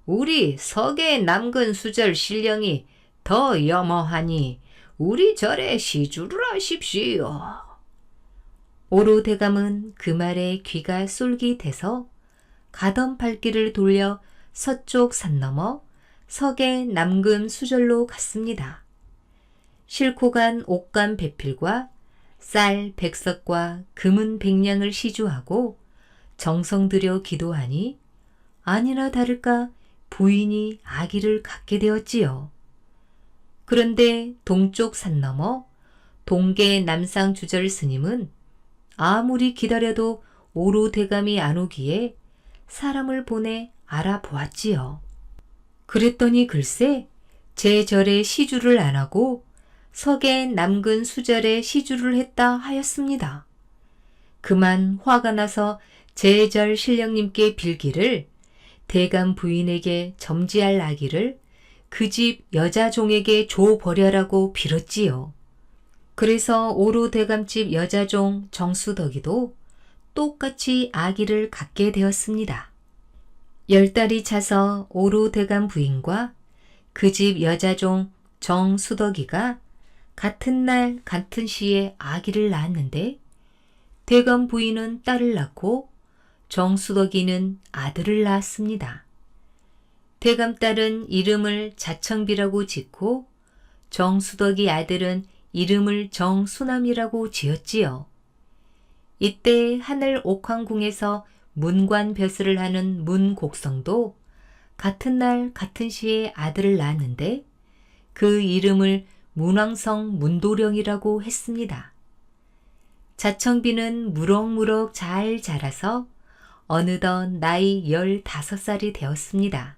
우리 서계 남근 수절 신령이 더 염허하니 우리 절에 시주를 하십시오. 오로대감은 그 말에 귀가 쏠깃해서 가던 발길을 돌려 서쪽 산 너머 서계 남근 수절로 갔습니다. 싣고 간 옥간 배필과 쌀 백석과 금은 백냥을 시주하고 정성 들여 기도하니 아니나 다를까 부인이 아기를 갖게 되었지요. 그런데 동쪽 산 너머 동계 남상 주절 스님은 아무리 기다려도 오로대감이 안 오기에 사람을 보내 알아보았지요. 그랬더니 글쎄 제 절에 시주를 안 하고 서계 남근 수절에 시주를 했다 하였습니다. 그만 화가 나서 제 절 신령님께 빌기를 대감 부인에게 점지할 아기를 그 집 여자 종에게 줘버려라고 빌었지요. 그래서 오로대감집 여자종 정수덕이도 똑같이 아기를 갖게 되었습니다. 10달이 차서 오로대감 부인과 그 집 여자종 정수덕이가 같은 날 같은 시에 아기를 낳았는데 대감 부인은 딸을 낳고 정수덕이는 아들을 낳았습니다. 대감 딸은 이름을 자청비라고 짓고 정수덕이 아들은 이름을 정수남이라고 지었지요. 이때 하늘 옥황궁에서 문관 벼슬을 하는 문곡성도 같은 날 같은 시에 아들을 낳았는데 그 이름을 문왕성 문도령이라고 했습니다. 자청비는 무럭무럭 잘 자라서 어느덧 나이 15살이 되었습니다.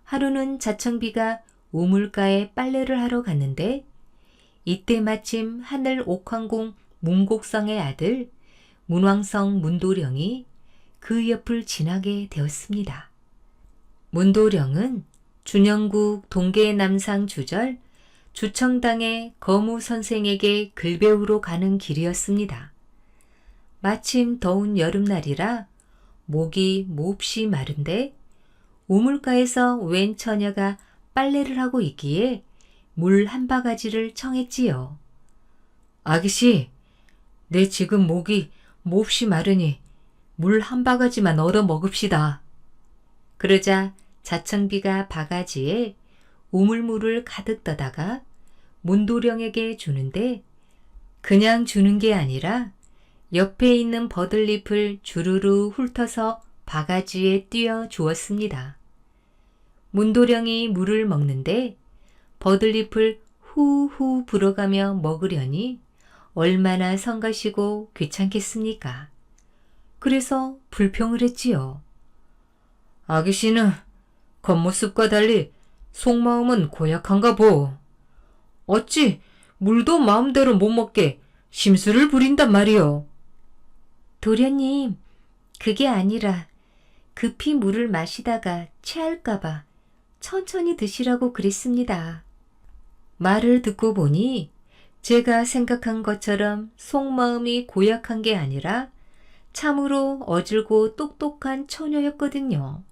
하루는 자청비가 우물가에 빨래를 하러 갔는데 이때 마침 하늘 옥황궁 문곡성의 아들 문왕성 문도령이 그 옆을 지나게 되었습니다. 문도령은 준영국 동계 남상 주절 주청당의 거무 선생에게 글 배우러 가는 길이었습니다. 마침 더운 여름날이라 목이 몹시 마른데 우물가에서 웬 처녀가 빨래를 하고 있기에 물 한 바가지를 청했지요. 아기씨, 내 지금 목이 몹시 마르니 물 한 바가지만 얻어 먹읍시다. 그러자 자청비가 바가지에 우물물을 가득 떠다가 문도령에게 주는데 그냥 주는 게 아니라 옆에 있는 버들잎을 주르르 훑어서 바가지에 띄워 주었습니다. 문도령이 물을 먹는데 버들잎을 후후 불어가며 먹으려니 얼마나 성가시고 귀찮겠습니까? 그래서 불평을 했지요. 아기씨는 겉모습과 달리 속마음은 고약한가 보. 어찌 물도 마음대로 못 먹게 심술을 부린단 말이오. 도련님, 그게 아니라 급히 물을 마시다가 체할까봐 천천히 드시라고 그랬습니다. 말을 듣고 보니 제가 생각한 것처럼 속마음이 고약한 게 아니라 참으로 어질고 똑똑한 처녀였거든요.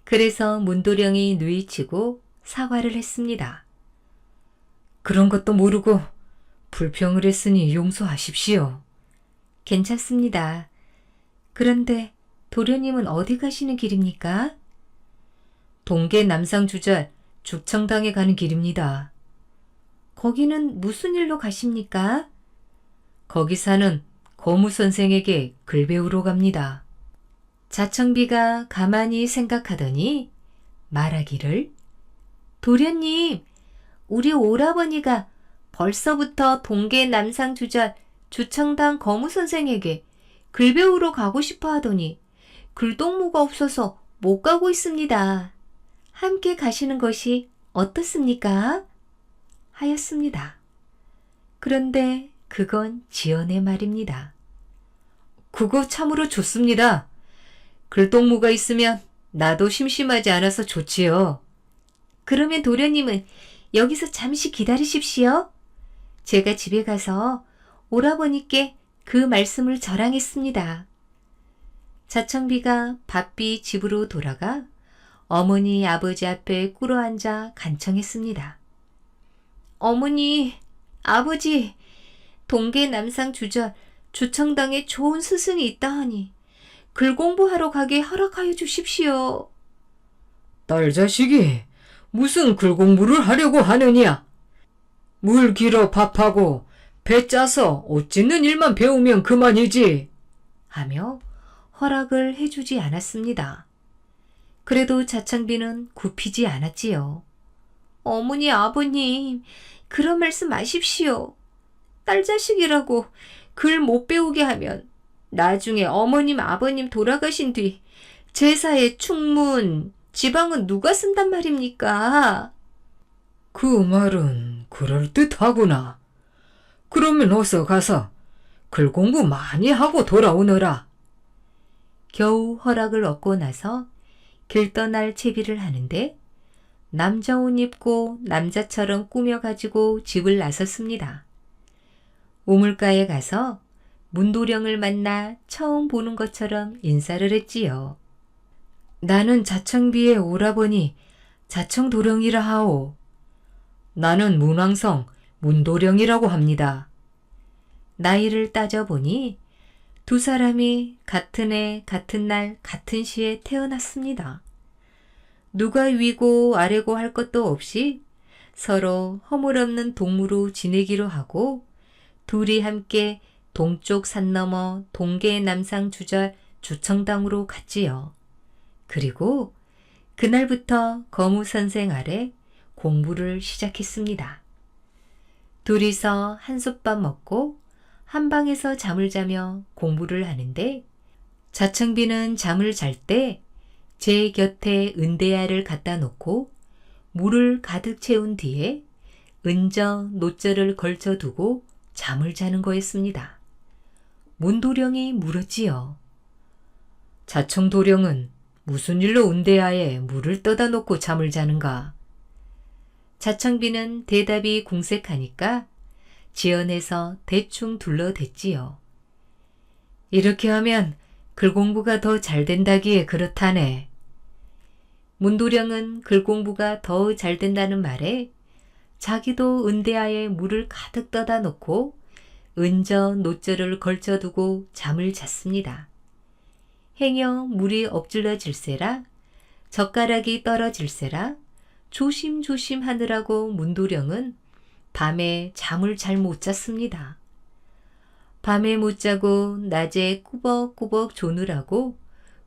그래서 문도령이 누이치고 사과를 했습니다. 그런 것도 모르고 불평을 했으니 용서하십시오. 괜찮습니다. 그런데 도련님은 어디 가시는 길입니까? 동계 남상주절 죽청당에 가는 길입니다. 거기는 무슨 일로 가십니까? 거기 사는 거무 선생에게 글 배우러 갑니다. 자청비가 가만히 생각하더니 말하기를, 도련님, 우리 오라버니가 벌써부터 동계 남상주절 주청당 거무 선생에게 글 배우러 가고 싶어 하더니 글동무가 없어서 못 가고 있습니다. 함께 가시는 것이 어떻습니까? 하였습니다. 그런데 그건 지연의 말입니다. 그거 참으로 좋습니다. 글동무가 있으면 나도 심심하지 않아서 좋지요. 그러면 도련님은 여기서 잠시 기다리십시오. 제가 집에 가서 오라버니께 그 말씀을 자랑했습니다. 자청비가 바삐 집으로 돌아가 어머니 아버지 앞에 꿇어앉아 간청했습니다. 어머니, 아버지, 동계 남상 주절 주청당에 좋은 스승이 있다 하니 글 공부하러 가게 허락하여 주십시오. 딸 자식이 무슨 글 공부를 하려고 하느냐? 물 길어 밥하고 배 짜서 옷 찢는 일만 배우면 그만이지. 하며 허락을 해주지 않았습니다. 그래도 자창비는 굽히지 않았지요. 어머니, 아버님, 그런 말씀 마십시오. 딸 자식이라고 글 못 배우게 하면 나중에 어머님, 아버님 돌아가신 뒤 제사에 충문, 지방은 누가 쓴단 말입니까? 그 말은 그럴듯하구나. 그러면 어서 가서 글 공부 많이 하고 돌아오너라. 겨우 허락을 얻고 나서 길 떠날 채비를 하는데 남자 옷 입고 남자처럼 꾸며가지고 집을 나섰습니다. 우물가에 가서 문도령을 만나 처음 보는 것처럼 인사를 했지요. 나는 자청비의 오라버니 자청도령이라 하오. 나는 문왕성 문도령이라고 합니다. 나이를 따져보니 두 사람이 같은 해, 같은 날, 같은 시에 태어났습니다. 누가 위고 아래고 할 것도 없이 서로 허물없는 동무로 지내기로 하고 둘이 함께 동쪽 산 너머 동계 남상 주절 주청당으로 갔지요. 그리고 그날부터 거무 선생 아래 공부를 시작했습니다. 둘이서 한솥밥 먹고 한 방에서 잠을 자며 공부를 하는데 자청비는 잠을 잘 때 제 곁에 은대야를 갖다 놓고 물을 가득 채운 뒤에 은저, 노절을 걸쳐두고 잠을 자는 거였습니다. 문도령이 물었지요. 자청도령은 무슨 일로 은대야에 물을 떠다 놓고 잠을 자는가? 자청비는 대답이 궁색하니까 지연해서 대충 둘러댔지요. 이렇게 하면 글 공부가 더 잘 된다기에 그렇다네. 문도령은 글 공부가 더 잘 된다는 말에 자기도 은대야에 물을 가득 떠다 놓고 은저, 노절을 걸쳐두고 잠을 잤습니다. 행여 물이 엎질러질세라, 젓가락이 떨어질세라 조심조심 하느라고 문도령은 밤에 잠을 잘 못 잤습니다. 밤에 못 자고 낮에 꾸벅꾸벅 조느라고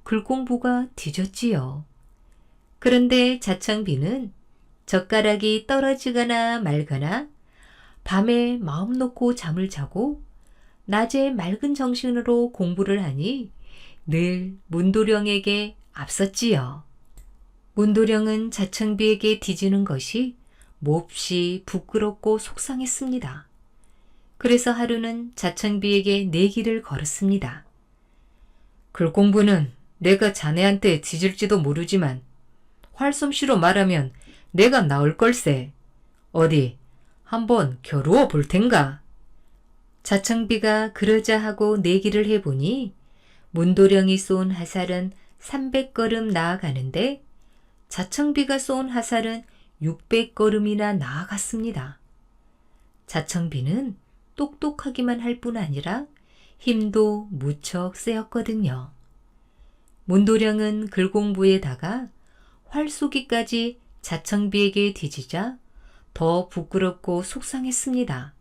글공부가 뒤졌지요. 그런데 자청비는 젓가락이 떨어지거나 말거나 밤에 마음 놓고 잠을 자고 낮에 맑은 정신으로 공부를 하니 늘 문도령에게 앞섰지요. 문도령은 자청비에게 뒤지는 것이 몹시 부끄럽고 속상했습니다. 그래서 하루는 자청비에게 내기를 걸었습니다. 글공부는 내가 자네한테 뒤질지도 모르지만 활솜씨로 말하면 내가 나을 걸세. 어디 한번 겨루어 볼 텐가. 자청비가 그러자 하고 내기를 해보니 문도령이 쏜 화살은 300걸음 나아가는데 자청비가 쏜 화살은 600걸음이나 나아갔습니다. 자청비는 똑똑하기만 할 뿐 아니라 힘도 무척 세었거든요. 문도령은 글공부에다가 활쏘기까지 자청비에게 뒤지자 더 부끄럽고 속상했습니다.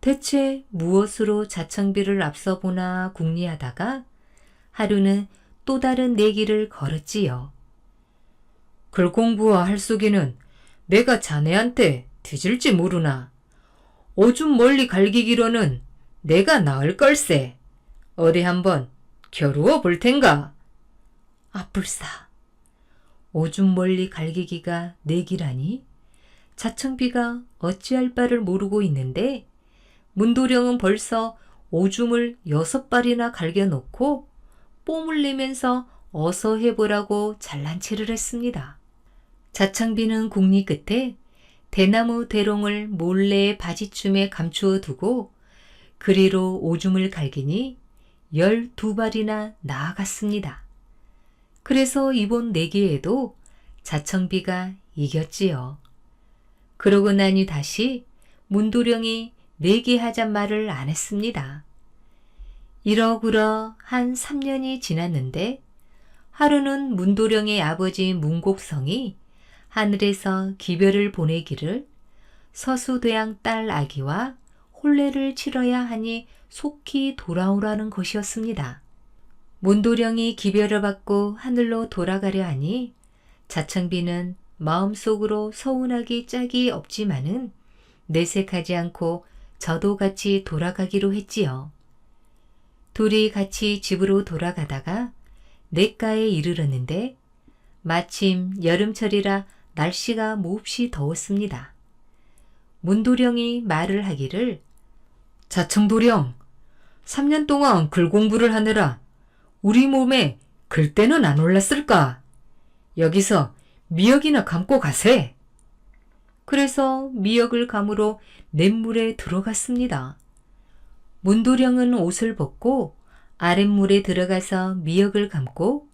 대체 무엇으로 자청비를 앞서보나 궁리하다가 하루는 또 다른 내기를 걸었지요. 글공부와 활쏘기는 내가 자네한테 뒤질지 모르나 오줌 멀리 갈기기로는 내가 나을 걸세. 어디 한번 겨루어 볼 텐가. 아뿔싸. 오줌 멀리 갈기기가 내기라니 자청비가 어찌할 바를 모르고 있는데 문도령은 벌써 오줌을 6발이나 갈겨놓고 뽐을 내면서 어서 해보라고 잘난 체를 했습니다. 자청비는 궁리 끝에 대나무 대롱을 몰래 바지춤에 감추어 두고 그리로 오줌을 갈기니 12발이나 나아갔습니다. 그래서 이번 내기에도 자청비가 이겼지요. 그러고 나니 다시 문도령이 내기하잔 말을 안 했습니다. 이러그러 한 3년이 지났는데 하루는 문도령의 아버지 문곡성이 하늘에서 기별을 보내기를 서수대왕 딸 아기와 혼례를 치러야 하니 속히 돌아오라는 것이었습니다. 문도령이 기별을 받고 하늘로 돌아가려 하니 자청비는 마음속으로 서운하기 짝이 없지만은 내색하지 않고 저도 같이 돌아가기로 했지요. 둘이 같이 집으로 돌아가다가 냇가에 이르렀는데 마침 여름철이라 날씨가 몹시 더웠습니다. 문도령이 말을 하기를 자청도령, 3년 동안 글공부를 하느라 우리 몸에 글때는 안 올랐을까? 여기서 미역이나 감고 가세. 그래서 미역을 감으러 냇물에 들어갔습니다. 문도령은 옷을 벗고 아랫물에 들어가서 미역을 감고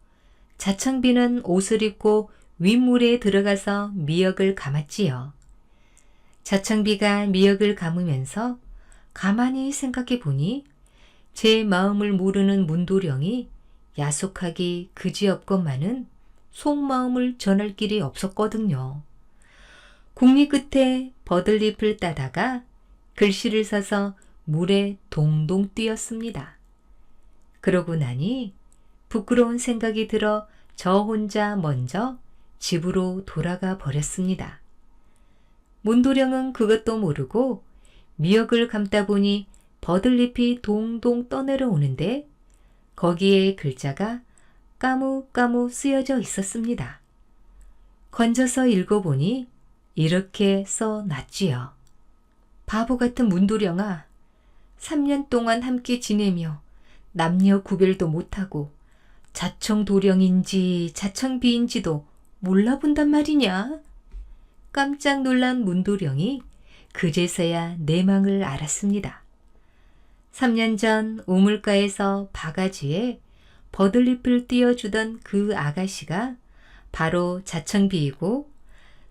자청비는 옷을 입고 윗물에 들어가서 미역을 감았지요. 자청비가 미역을 감으면서 가만히 생각해 보니 제 마음을 모르는 문도령이 야속하기 그지없건만은 속마음을 전할 길이 없었거든요. 궁리 끝에 버들잎을 따다가 글씨를 써서 물에 동동 뛰었습니다. 그러고 나니 부끄러운 생각이 들어 저 혼자 먼저 집으로 돌아가 버렸습니다. 문도령은 그것도 모르고 미역을 감다 보니 버들잎이 동동 떠내려오는데 거기에 글자가 까무까무 쓰여져 있었습니다. 건져서 읽어보니 이렇게 써놨지요. 바보 같은 문도령아, 3년 동안 함께 지내며 남녀 구별도 못하고 자청도령인지 자청비인지도 몰라본단 말이냐? 깜짝 놀란 문도령이 그제서야 내망을 알았습니다. 3년 전 우물가에서 바가지에 버들잎을 띄워주던 그 아가씨가 바로 자청비이고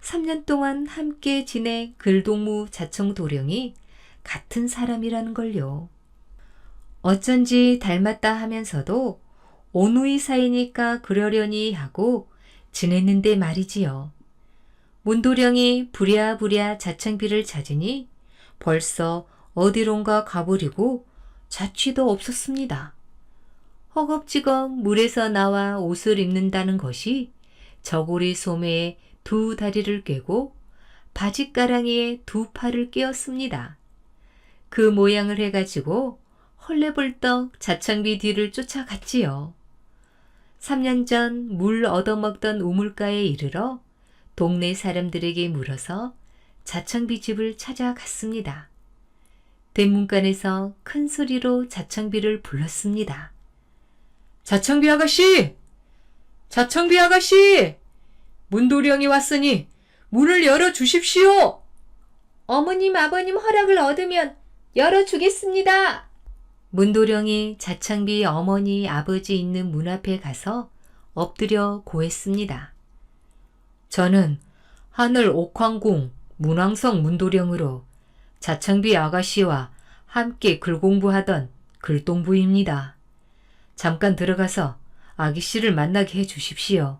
3년 동안 함께 지내 글동무 자청도령이 같은 사람이라는 걸요. 어쩐지 닮았다 하면서도 오누이 사이니까 그러려니 하고 지냈는데 말이지요. 문도령이 부랴부랴 자청비를 찾으니 벌써 어디론가 가버리고 자취도 없었습니다. 허겁지겁 물에서 나와 옷을 입는다는 것이 저고리 소매에 두 다리를 꿰고 바짓가랑이에 두 팔을 끼웠습니다. 그 모양을 해가지고 헐레벌떡 자창비 뒤를 쫓아갔지요. 3년 전 물 얻어먹던 우물가에 이르러 동네 사람들에게 물어서 자창비 집을 찾아갔습니다. 대문간에서 큰 소리로 자창비를 불렀습니다. 자창비 아가씨! 자창비 아가씨! 문도령이 왔으니 문을 열어주십시오! 어머님, 아버님 허락을 얻으면 열어주겠습니다. 문도령이 자창비 어머니, 아버지 있는 문 앞에 가서 엎드려 고했습니다. 저는 하늘 옥황궁 문왕성 문도령으로 자창비 아가씨와 함께 글 공부하던 글동부입니다. 잠깐 들어가서 아기씨를 만나게 해주십시오.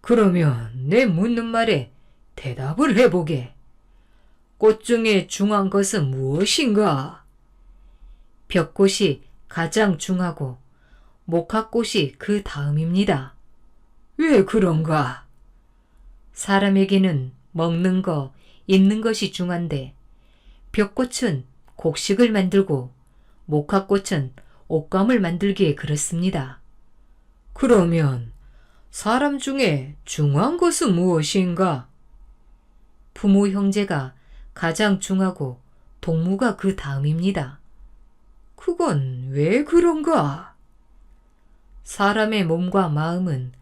그러면 내 묻는 말에 대답을 해보게. 꽃 중에 중한 것은 무엇인가? 벽꽃이 가장 중하고 목화꽃이 그 다음입니다. 왜 그런가? 사람에게는 먹는 거, 입는 것이 중한데 벽꽃은 곡식을 만들고 목화꽃은 옷감을 만들기에 그렇습니다. 그러면 사람 중에 중한 것은 무엇인가? 부모 형제가 가장 중하고 동무가 그 다음입니다. 그건 왜 그런가? 사람의 몸과 마음은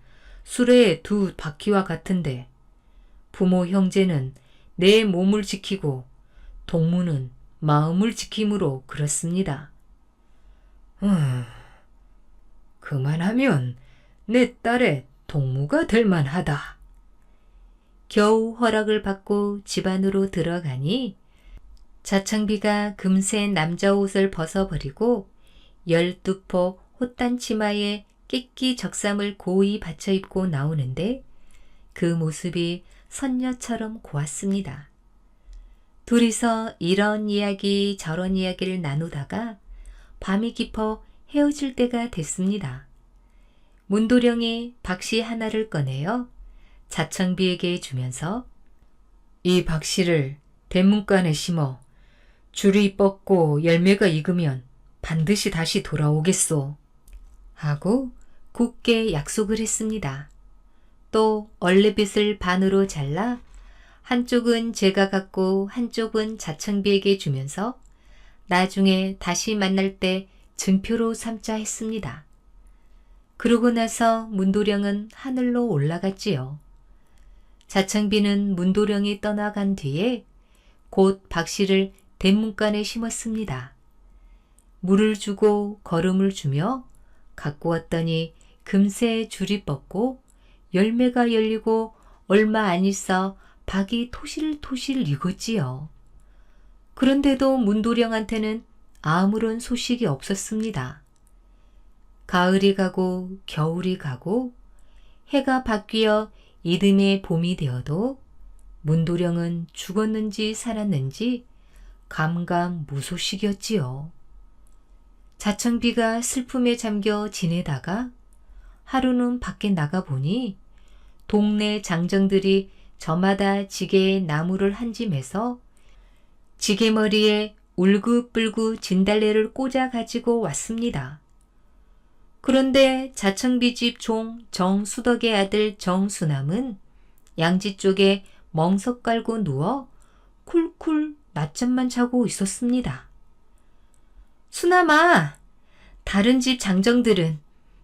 수레의 두 바퀴와 같은데 부모 형제는 내 몸을 지키고 동무는 마음을 지킴으로 그렇습니다. 그만하면 내 딸의 동무가 될 만하다. 겨우 허락을 받고 집 안으로 들어가니 자창비가 금세 남자 옷을 벗어버리고 12폭 헛단 치마에 끼끼 적삼을 고이 받쳐 입고 나오는데 그 모습이 선녀처럼 고왔습니다. 둘이서 이런 이야기 저런 이야기를 나누다가 밤이 깊어 헤어질 때가 됐습니다. 문도령이 박씨 하나를 꺼내어 자창비에게 주면서 이 박씨를 대문간에 심어 줄이 뻗고 열매가 익으면 반드시 다시 돌아오겠소 하고 굳게 약속을 했습니다. 또 얼레빗을 반으로 잘라 한쪽은 제가 갖고 한쪽은 자창비에게 주면서 나중에 다시 만날 때 증표로 삼자 했습니다. 그러고 나서 문도령은 하늘로 올라갔지요. 자창비는 문도령이 떠나간 뒤에 곧 박씨를 대문간에 심었습니다. 물을 주고 거름을 주며 갖고 왔더니 금세 줄이 뻗고 열매가 열리고 얼마 안 있어 박이 토실토실 익었지요. 그런데도 문도령한테는 아무런 소식이 없었습니다. 가을이 가고 겨울이 가고 해가 바뀌어 이듬해 봄이 되어도 문도령은 죽었는지 살았는지 감감무소식이었지요. 자창비가 슬픔에 잠겨 지내다가 하루는 밖에 나가보니 동네 장정들이 저마다 지게에 나무를 한 짐해서 지게머리에 울긋불긋 진달래를 꽂아 가지고 왔습니다. 그런데 자창비 집 종 정수덕의 아들 정수남은 양지 쪽에 멍석 깔고 누워 쿨쿨 낮잠만 자고 있었습니다. 수남아, 다른 집 장정들은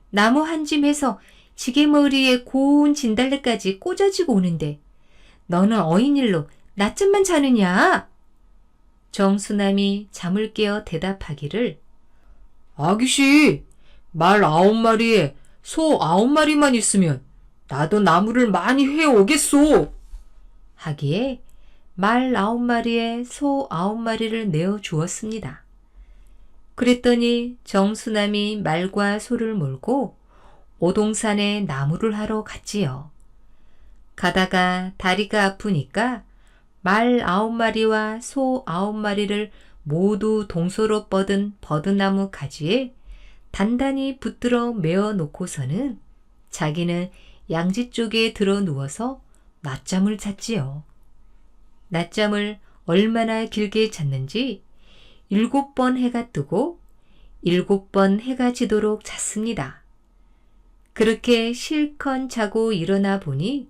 나무 한 짐 해서 지게머리에 고운 진달래까지 꽂아지고 오는데 너는 어인일로 낮잠만 자느냐? 정수남이 잠을 깨어 대답하기를 아기씨, 말 9마리에 소 9마리만 있으면 나도 나무를 많이 해오겠소. 하기에 말 9마리에 소 9마리를 내어 주었습니다. 그랬더니 정수남이 말과 소를 몰고 오동산에 나무를 하러 갔지요. 가다가 다리가 아프니까 말 9마리와 소 9마리를 모두 동서로 뻗은 버드나무 가지에 단단히 붙들어 메어 놓고서는 자기는 양지 쪽에 들어 누워서 낮잠을 잤지요. 낮잠을 얼마나 길게 잤는지 7번 해가 뜨고 7번 해가 지도록 잤습니다. 그렇게 실컷 자고 일어나 보니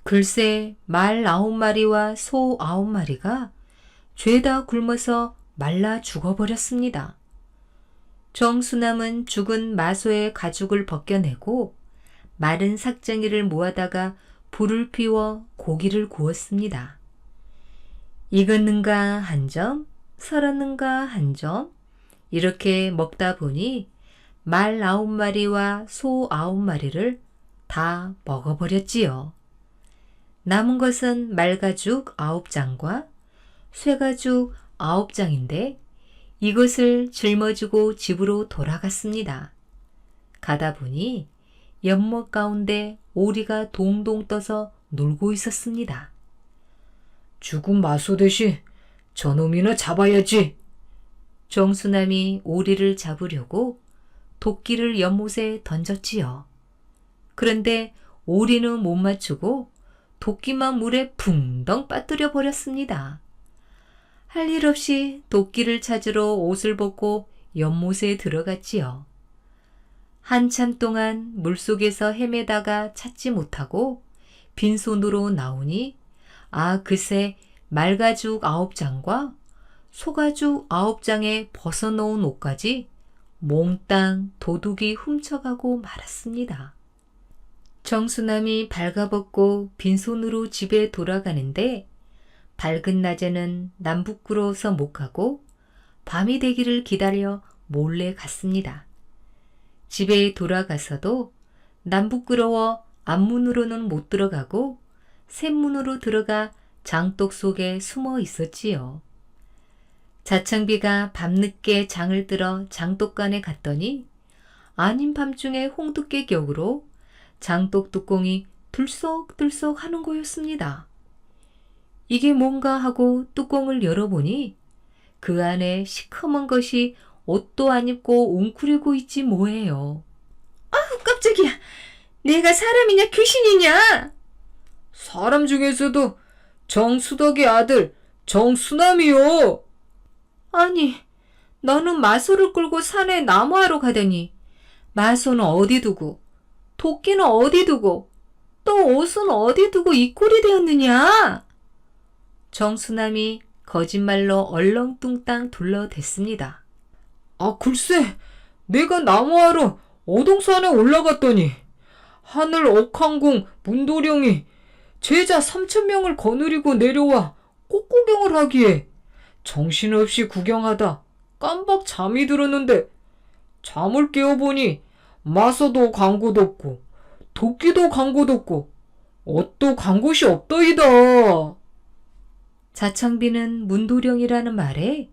글쎄 말 9마리와 소 9마리가 죄다 굶어서 말라 죽어버렸습니다. 정수남은 죽은 마소의 가죽을 벗겨내고 마른 삭정이를 모아다가 불을 피워 고기를 구웠습니다. 익었는가 한 점, 설었는가 한 점, 이렇게 먹다 보니 말 9마리와 소 9마리를 다 먹어버렸지요. 남은 것은 말가죽 9장과 쇠가죽 9장인데 이것을 짊어지고 집으로 돌아갔습니다. 가다 보니 연못 가운데 오리가 동동 떠서 놀고 있었습니다. 죽은 마소 대신 저놈이나 잡아야지. 정수남이 오리를 잡으려고 도끼를 연못에 던졌지요. 그런데 오리는 못 맞추고 도끼만 물에 붕덩 빠뜨려 버렸습니다. 할 일 없이 도끼를 찾으러 옷을 벗고 연못에 들어갔지요. 한참 동안 물속에서 헤매다가 찾지 못하고 빈손으로 나오니 글쎄 말가죽 9장과 소가죽 9장에 벗어놓은 옷까지 몽땅 도둑이 훔쳐가고 말았습니다. 정수남이 발가벗고 빈손으로 집에 돌아가는데 밝은 낮에는 남부끄러워서 못 가고 밤이 되기를 기다려 몰래 갔습니다. 집에 돌아가서도 남부끄러워 앞문으로는 못 들어가고 샘문으로 들어가 장독 속에 숨어 있었지요. 자창비가 밤늦게 장을 들어 장독간에 갔더니 아닌 밤중에 홍두깨 격으로 장독 뚜껑이 들썩들썩 하는 거였습니다. 이게 뭔가 하고 뚜껑을 열어보니 그 안에 시커먼 것이 옷도 안 입고 웅크리고 있지 뭐예요. 깜짝이야. 내가 사람이냐 귀신이냐? 사람 중에서도 정수덕의 아들 정수남이요. 아니, 너는 마소를 끌고 산에 나무하러 가더니 마소는 어디 두고 도끼는 어디 두고 또 옷은 어디 두고 이 꼴이 되었느냐? 정수남이 거짓말로 얼렁뚱땅 둘러댔습니다. 글쎄, 내가 나무하러 어동산에 올라갔더니 하늘 옥황궁 문도령이 제자 3,000명을 거느리고 내려와 꽃구경을 하기에 정신없이 구경하다 깜박 잠이 들었는데 잠을 깨어보니 마소도 간 곳 없고 도끼도 간 곳 없고 옷도 간 곳이 없더이다. 자청비는 문도령이라는 말에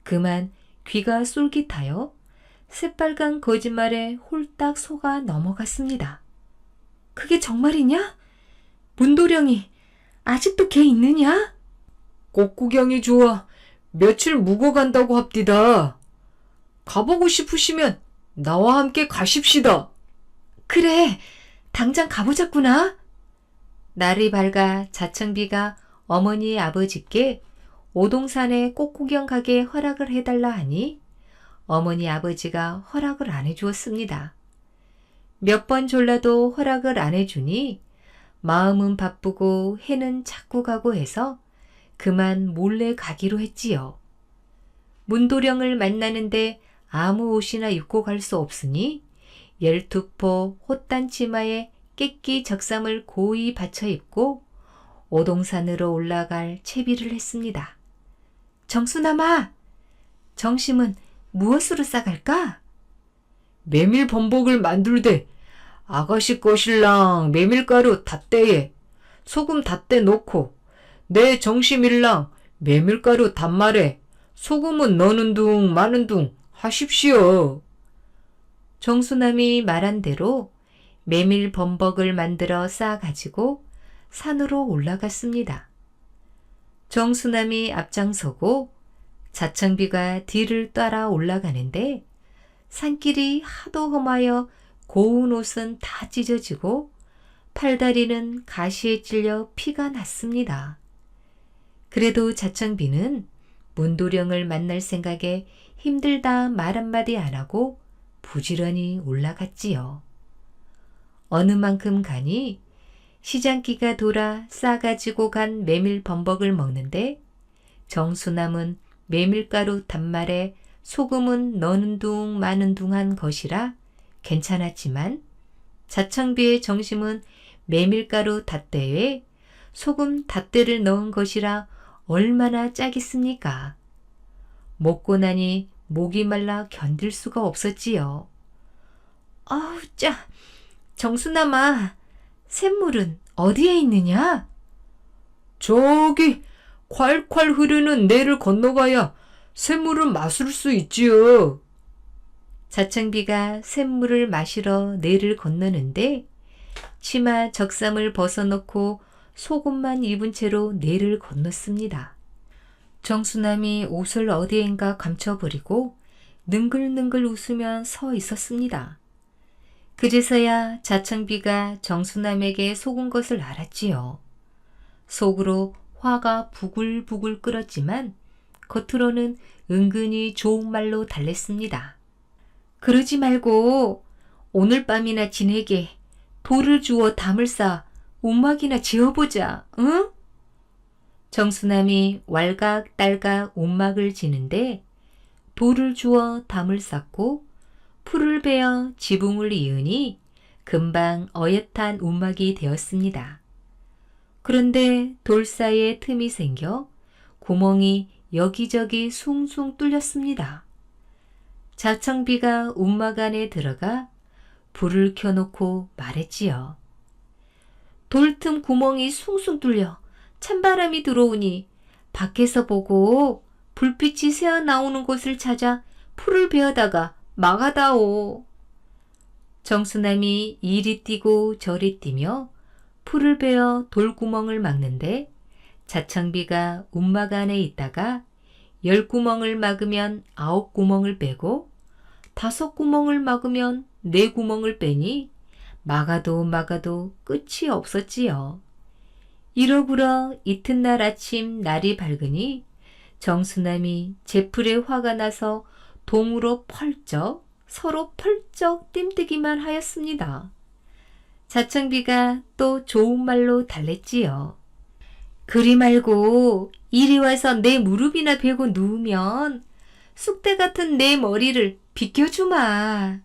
그만 귀가 쏠깃하여 새빨간 거짓말에 홀딱 속아 넘어갔습니다. 그게 정말이냐? 문도령이 아직도 걔 있느냐? 꽃구경이 좋아 며칠 묵어 간다고 합디다. 가보고 싶으시면 나와 함께 가십시다. 그래, 당장 가보자꾸나. 날이 밝아 자청비가 어머니 아버지께 오동산에 꽃구경 가게 허락을 해달라 하니 어머니 아버지가 허락을 안 해주었습니다. 몇 번 졸라도 허락을 안 해주니 마음은 바쁘고 해는 자꾸 가고 해서 그만 몰래 가기로 했지요. 문도령을 만나는데 아무 옷이나 입고 갈 수 없으니 12포 호딴 치마에 깨끼 적삼을 고이 받쳐 입고 오동산으로 올라갈 채비를 했습니다. 정수남아, 정심은 무엇으로 싸갈까? 메밀 범벅을 만들되 아가씨 거실랑 메밀가루 닷대에 소금 닷대 놓고 내 정심일랑 메밀가루 단말에 소금은 넣는 둥 마는 둥 하십시오. 정수남이 말한 대로 메밀 범벅을 만들어 싸가지고 산으로 올라갔습니다. 정수남이 앞장서고 자청비가 뒤를 따라 올라가는데 산길이 하도 험하여 고운 옷은 다 찢어지고 팔다리는 가시에 찔려 피가 났습니다. 그래도 자청비는 문도령을 만날 생각에 힘들다 말 한마디 안 하고 부지런히 올라갔지요. 어느 만큼 가니 시장기가 돌아 싸가지고 간 메밀 범벅을 먹는데 정수남은 메밀가루 단말에 소금은 너는 둥 마는 둥한 것이라 괜찮았지만 자청비의 정심은 메밀가루 닷대에 소금 닷대를 넣은 것이라 얼마나 짜겠습니까? 먹고 나니 목이 말라 견딜 수가 없었지요. 아우 짜! 정수남아, 샘물은 어디에 있느냐? 저기 콸콸 흐르는 내를 건너가야 샘물을 마실 수 있지요. 자청비가 샘물을 마시러 내를 건너는데 치마 적삼을 벗어놓고 속옷만 입은 채로 내를 건넜습니다. 정수남이 옷을 어디엔가 감춰버리고 능글능글 웃으며 서 있었습니다. 그제서야 자청비가 정수남에게 속은 것을 알았지요. 속으로 화가 부글부글 끓었지만 겉으로는 은근히 좋은 말로 달랬습니다. 그러지 말고 오늘 밤이나 지내게 돌을 주워 담을 쌓아 움막이나 지어보자, 응? 정수남이 왈각딸각 움막을 지는데 돌을 주워 담을 쌓고 풀을 베어 지붕을 이으니 금방 어엿한 움막이 되었습니다. 그런데 돌 사이에 틈이 생겨 구멍이 여기저기 숭숭 뚫렸습니다. 자청비가 움막 안에 들어가 불을 켜놓고 말했지요. 돌틈 구멍이 숭숭 뚫려 찬바람이 들어오니 밖에서 보고 불빛이 새어나오는 곳을 찾아 풀을 베어다가 막아다오. 정수남이 이리 뛰고 저리 뛰며 풀을 베어 돌구멍을 막는데 자청비가 움막 안에 있다가 10구멍을 막으면 9구멍을 빼고 5구멍을 막으면 4구멍을 빼니 막아도 끝이 없었지요. 이러구러 이튿날 아침 날이 밝으니 정수남이 제풀에 화가 나서 동으로 펄쩍 서로 펄쩍 뜀뜨기만 하였습니다. 자청비가 또 좋은 말로 달랬지요. 그리 말고 이리 와서 내 무릎이나 베고 누우면 쑥대 같은 내 머리를 비껴주마.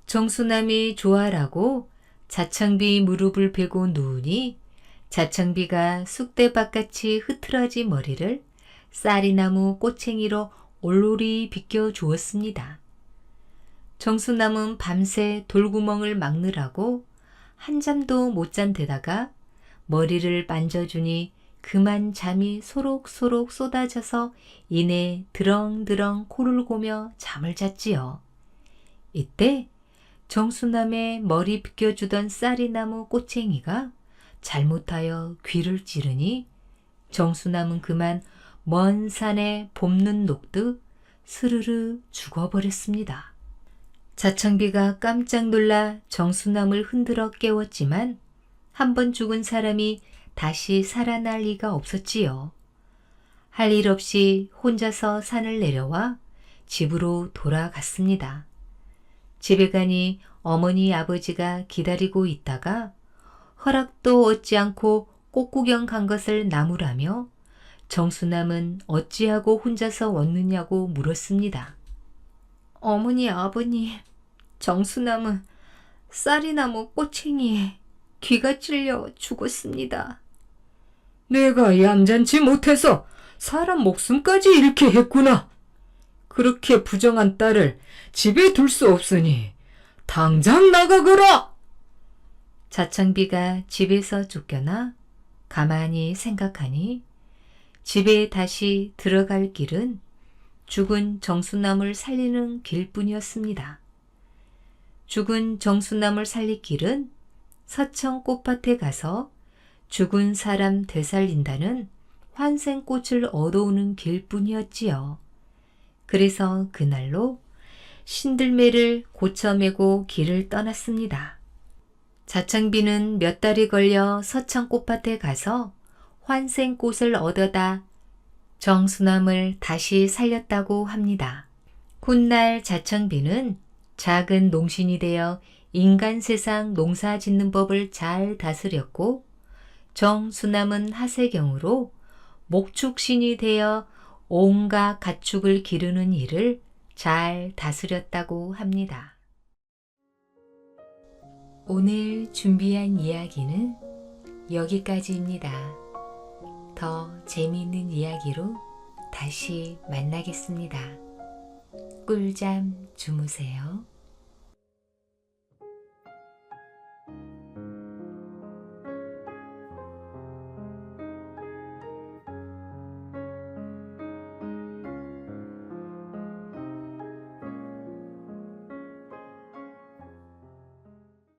정수남이 좋아라고 자청비 무릎을 베고 누우니 자청비가 쑥대밭같이 흐트러진 머리를 쌀이나무 꼬챙이로 올로리 비껴 주었습니다. 정수남은 밤새 돌구멍을 막느라고 한잠도 못 잔 데다가 머리를 만져주니 그만 잠이 소록소록 쏟아져서 이내 드렁드렁 코를 고며 잠을 잤지요. 이때 정수남의 머리 비껴주던 쌀이나무 꼬챙이가 잘못하여 귀를 찌르니 정수남은 그만 먼 산에 봄눈 녹듯 스르르 죽어버렸습니다. 자청비가 깜짝 놀라 정수남을 흔들어 깨웠지만 한 번 죽은 사람이 다시 살아날 리가 없었지요. 할 일 없이 혼자서 산을 내려와 집으로 돌아갔습니다. 집에 가니 어머니 아버지가 기다리고 있다가 허락도 얻지 않고 꽃구경 간 것을 나무라며 정수남은 어찌하고 혼자서 왔느냐고 물었습니다. 어머니 아버님, 정수남은 쌀이나무 꼬챙이에 귀가 찔려 죽었습니다. 내가 얌전치 못해서 사람 목숨까지 잃게 했구나. 그렇게 부정한 딸을 집에 둘 수 없으니 당장 나가거라. 자청비가 집에서 쫓겨나 가만히 생각하니 집에 다시 들어갈 길은 죽은 정수남을 살리는 길뿐이었습니다. 죽은 정수남을 살릴 길은 서청 꽃밭에 가서 죽은 사람 되살린다는 환생꽃을 얻어오는 길뿐이었지요. 그래서 그날로 신들매를 고쳐매고 길을 떠났습니다. 자창비는 몇 달이 걸려 서창꽃밭에 가서 환생꽃을 얻어다 정수남을 다시 살렸다고 합니다. 훗날 자창비는 작은 농신이 되어 인간 세상 농사 짓는 법을 잘 다스렸고, 정수남은 하세경으로 목축신이 되어 온갖 가축을 기르는 일을 잘 다스렸다고 합니다. 오늘 준비한 이야기는 여기까지입니다. 더 재미있는 이야기로 다시 만나겠습니다. 꿀잠 주무세요.